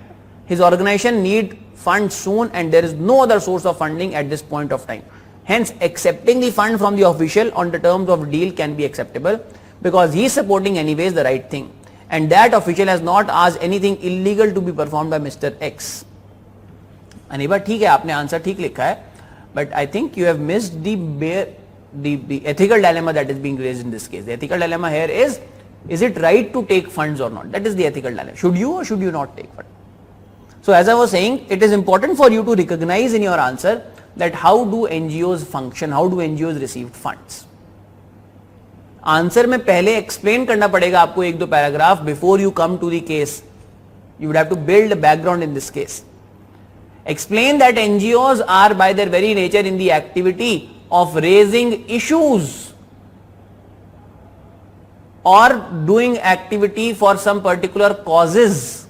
his organization need funds soon and there is no other source of funding at this point of time. Hence, accepting the fund from the official on the terms of deal can be acceptable because he is supporting anyways the right thing, and that official has not asked anything illegal to be performed by Mr. X. Aniba, ठीक है, आपने answer ठीक लिखा है, but I think you have missed the ethical dilemma that is being raised in this case. The ethical dilemma here is it right to take funds or not? That is the ethical dilemma. Should you or should you not take funds? So as I was saying, it is important for you to recognize in your answer that how do NGOs function, how do NGOs receive funds. Answer में पहले explain करना पड़ेगा आपको एक दो paragraph before you come to the case. You would have to build a background in this case. Explain that NGOs are by their very nature in the activity of raising issues or doing activity for some particular causes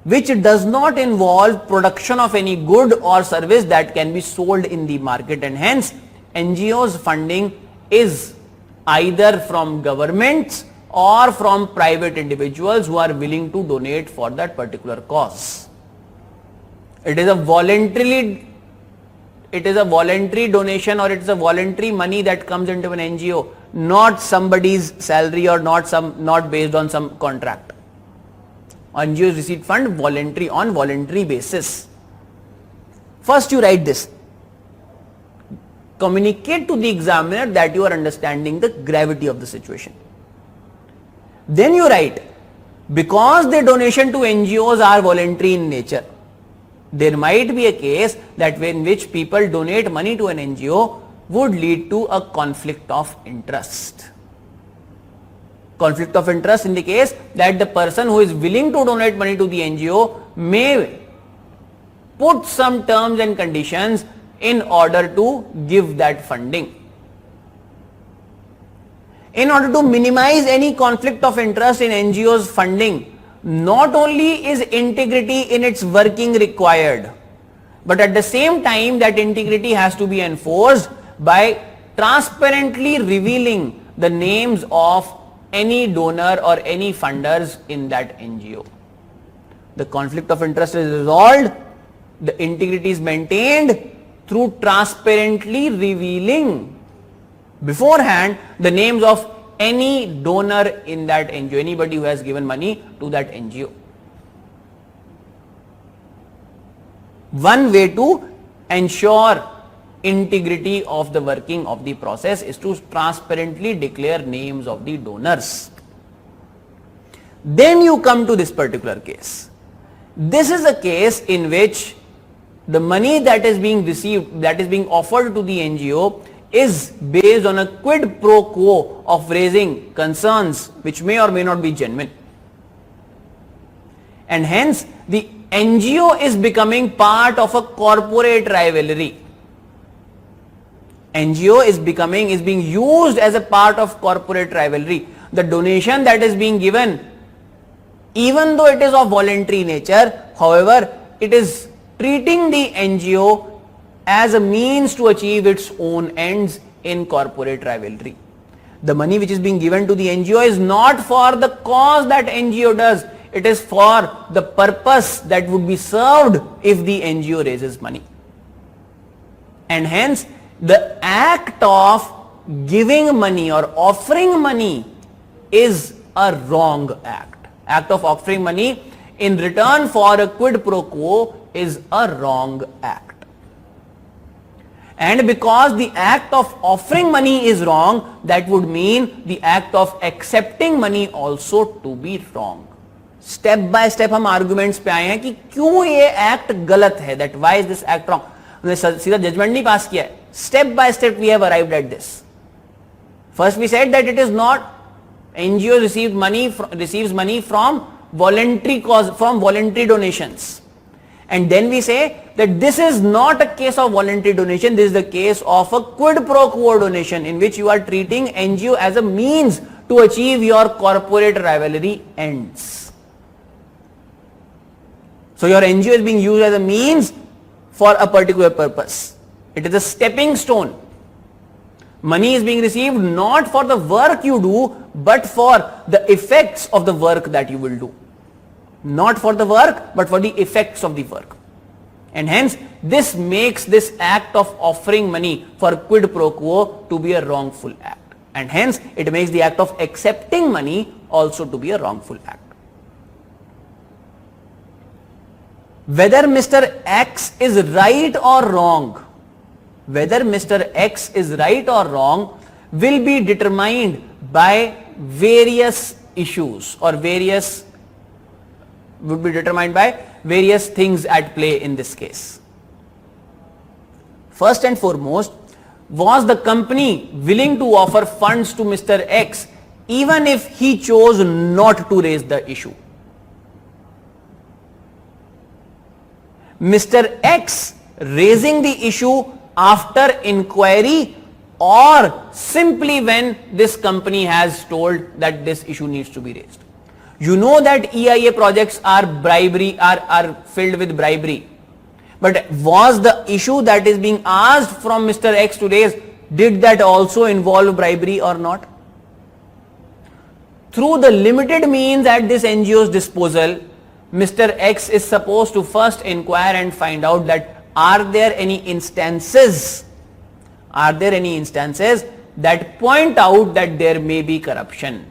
which does not involve production of any good or service that can be sold in the market, and hence NGOs funding is either from governments or from private individuals who are willing to donate for that particular cause. It is a voluntary donation or it is a voluntary money that comes into an NGO, not somebody's salary or not based on some contract. NGOs receive fund on voluntary basis. First you write this. Communicate to the examiner that you are understanding the gravity of the situation. Then you write, because the donation to NGOs are voluntary in nature, there might be a case that in which people donate money to an NGO would lead to a conflict of interest. Conflict of interest in the case that the person who is willing to donate money to the NGO may put some terms and conditions in order to give that funding. In order to minimize any conflict of interest in NGOs funding, not only is integrity in its working required, but at the same time that integrity has to be enforced by transparently revealing the names of any donor or any funders in that NGO. The conflict of interest is resolved, the integrity is maintained, through transparently revealing beforehand the names of any donor in that NGO, anybody who has given money to that NGO. One way to ensure integrity of the working of the process is to transparently declare names of the donors. Then you come to this particular case. This is a case in which the money that is being received, that is being offered to the NGO, is based on a quid pro quo of raising concerns which may or may not be genuine. And hence, the NGO is becoming part of a corporate rivalry. NGO is being used as a part of corporate rivalry. The donation that is being given, even though it is of voluntary nature, however, it is treating the NGO as a means to achieve its own ends in corporate rivalry. The money which is being given to the NGO is not for the cause that NGO does. It is for the purpose that would be served if the NGO raises money. And hence, the act of giving money or offering money is a wrong act. Act of offering money in return for a quid pro quo is a wrong act. And because the act of offering money is wrong, that would mean the act of accepting money also to be wrong. Step by step हम arguments पे आए हैं कि क्यों ये act गलत है, that why is this act wrong. हमने सीधा जजमेंट नहीं पास किया है. Step by step we have arrived at this. First we said that it is not NGO receives money from voluntary cause, from voluntary donations. And then we say that this is not a case of voluntary donation, this is the case of a quid pro quo donation in which you are treating NGO as a means to achieve your corporate rivalry ends. So your NGO is being used as a means for a particular purpose. It is a stepping stone. Money is being received not for the work you do, but for the effects of the work that you will do. Not for the work, but for the effects of the work. And hence, this makes this act of offering money for quid pro quo to be a wrongful act. And hence, it makes the act of accepting money also to be a wrongful act. Whether Mr. X is right or wrong, whether Mr. X is right or wrong will be determined by various issues or would be determined by various things at play in this case. First and foremost, was the company willing to offer funds to Mr. X even if he chose not to raise the issue? Mr. X raising the issue after inquiry or simply when this company has told that this issue needs to be raised. You know that EIA projects are filled with bribery. But was the issue that is being asked from Mr. X to raise, did that also involve bribery or not? Through the limited means at this NGO's disposal, Mr. X is supposed to first inquire and find out that are there any instances that point out that there may be corruption?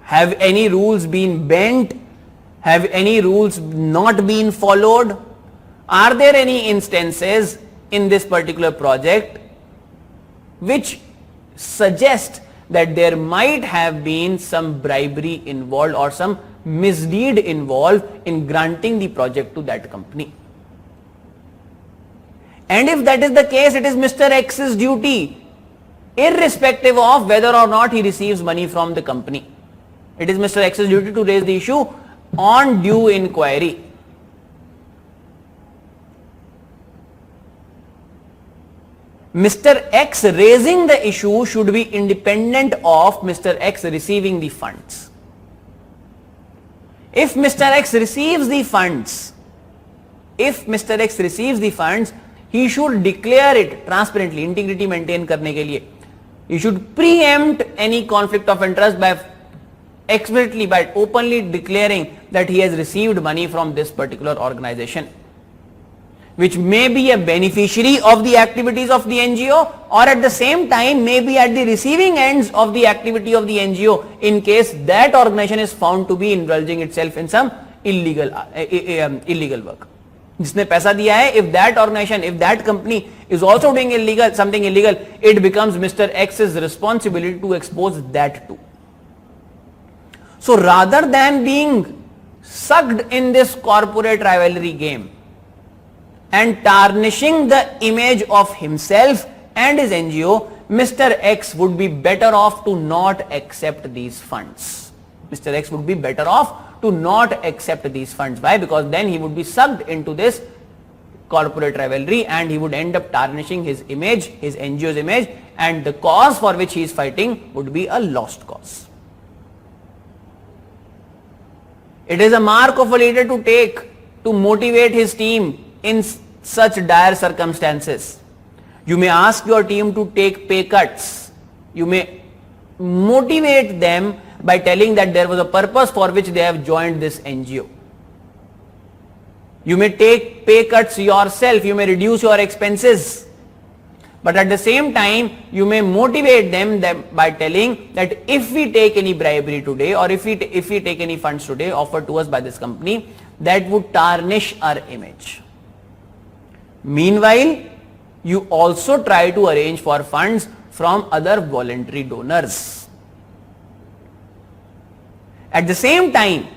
Have any rules been bent? Have any rules not been followed? Are there any instances in this particular project which suggest that there might have been some bribery involved or some misdeed involved in granting the project to that company? And if that is the case, it is Mr. X's duty, irrespective of whether or not he receives money from the company. It is Mr. X's duty to raise the issue on due inquiry. Mr. X raising the issue should be independent of Mr. X receiving the funds. If Mr. X receives the funds, he should declare it transparently, integrity maintain करने के लिए. He should preempt any conflict of interest by explicitly, by openly declaring that he has received money from this particular organization. which may be a beneficiary of the activities of the NGO, or at the same time may be at the receiving ends of the activity of the NGO in case that organization is found to be indulging itself in some illegal work. जिसने पैसा दिया है, if that organization, if that company is also doing something illegal, it becomes Mr. X's responsibility to expose that too. So rather than being sucked in this corporate rivalry game and tarnishing the image of himself and his NGO, Mr. X would be better off to not accept these funds. Mr. X would be better off to not accept these funds. Why? Because then he would be sucked into this corporate rivalry and he would end up tarnishing his image, his NGO's image, and the cause for which he is fighting would be a lost cause. It is a mark of a leader to motivate his team in such dire circumstances. You may ask your team to take pay cuts. You may motivate them by telling that there was a purpose for which they have joined this NGO. You may take pay cuts yourself. You may reduce your expenses. But at the same time, you may motivate them by telling that if we take any bribery today, or if we take any funds today offered to us by this company, that would tarnish our image. Meanwhile, you also try to arrange for funds from other voluntary donors. At the same time,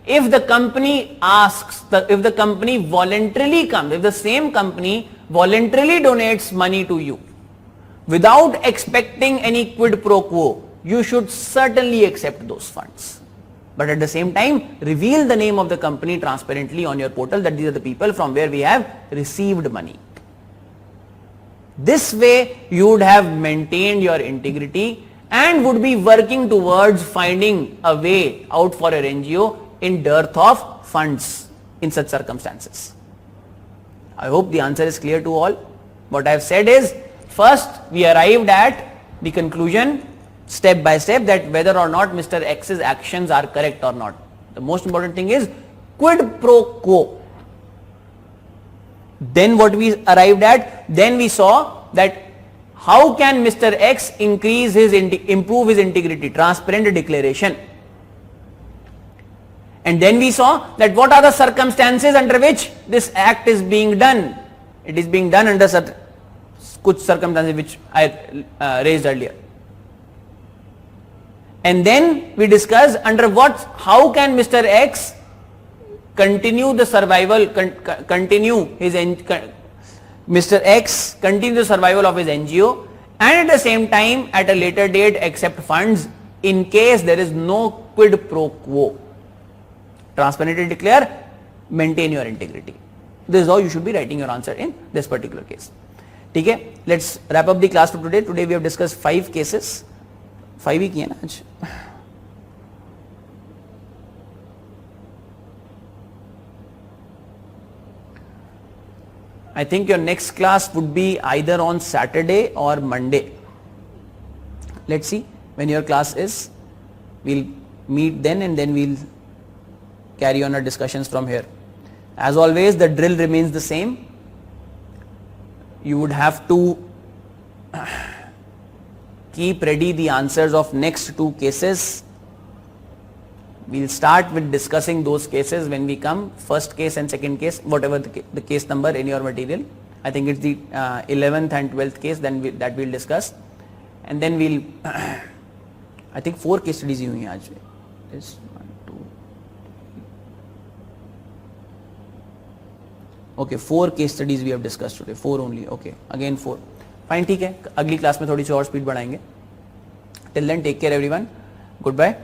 if the company if the company voluntarily comes, if the same company voluntarily donates money to you without expecting any quid pro quo, you should certainly accept those funds. But at the same time, reveal the name of the company transparently on your portal that these are the people from where we have received money. This way, you would have maintained your integrity and would be working towards finding a way out for your NGO in dearth of funds in such circumstances. I hope the answer is clear to all. What I have said is, first we arrived at the conclusion step by step that whether or not Mr. X's actions are correct or not. The most important thing is quid pro quo. Then what we arrived at, then we saw that how can Mr. X improve his integrity, transparent declaration. And then we saw that what are the circumstances under which this act is being done. It is being done under kuch circumstances which I raised earlier. And then we discussed how can Mr. X continue the survival, Mr. X continue the survival of his NGO, and at the same time at a later date accept funds in case there is no quid pro quo. Transparently declare, maintain your integrity. This is how you should be writing your answer in this particular case. Okay, let's wrap up the class for today. Today we have discussed 5 cases. 5 ही किए ना आज. I think your next class would be either on Saturday or Monday. Let's see when your class is. We'll meet then and then we'll carry on our discussions from here. As always, the drill remains the same. You would have to keep ready the answers of next 2 cases. We'll start with discussing those cases when we come, first case and second case, whatever the case number in your material. I think it's the 11th and 12th case that we'll discuss. And then we'll, I think 4 case studies ही हुई हैं आज. This 1, 2, okay, 4 case studies we have discussed today. 4 only. Okay, again 4. Fine, ठीक है. अगली class में थोड़ी सी और speed बढ़ाएंगे. Till then, take care everyone. Goodbye.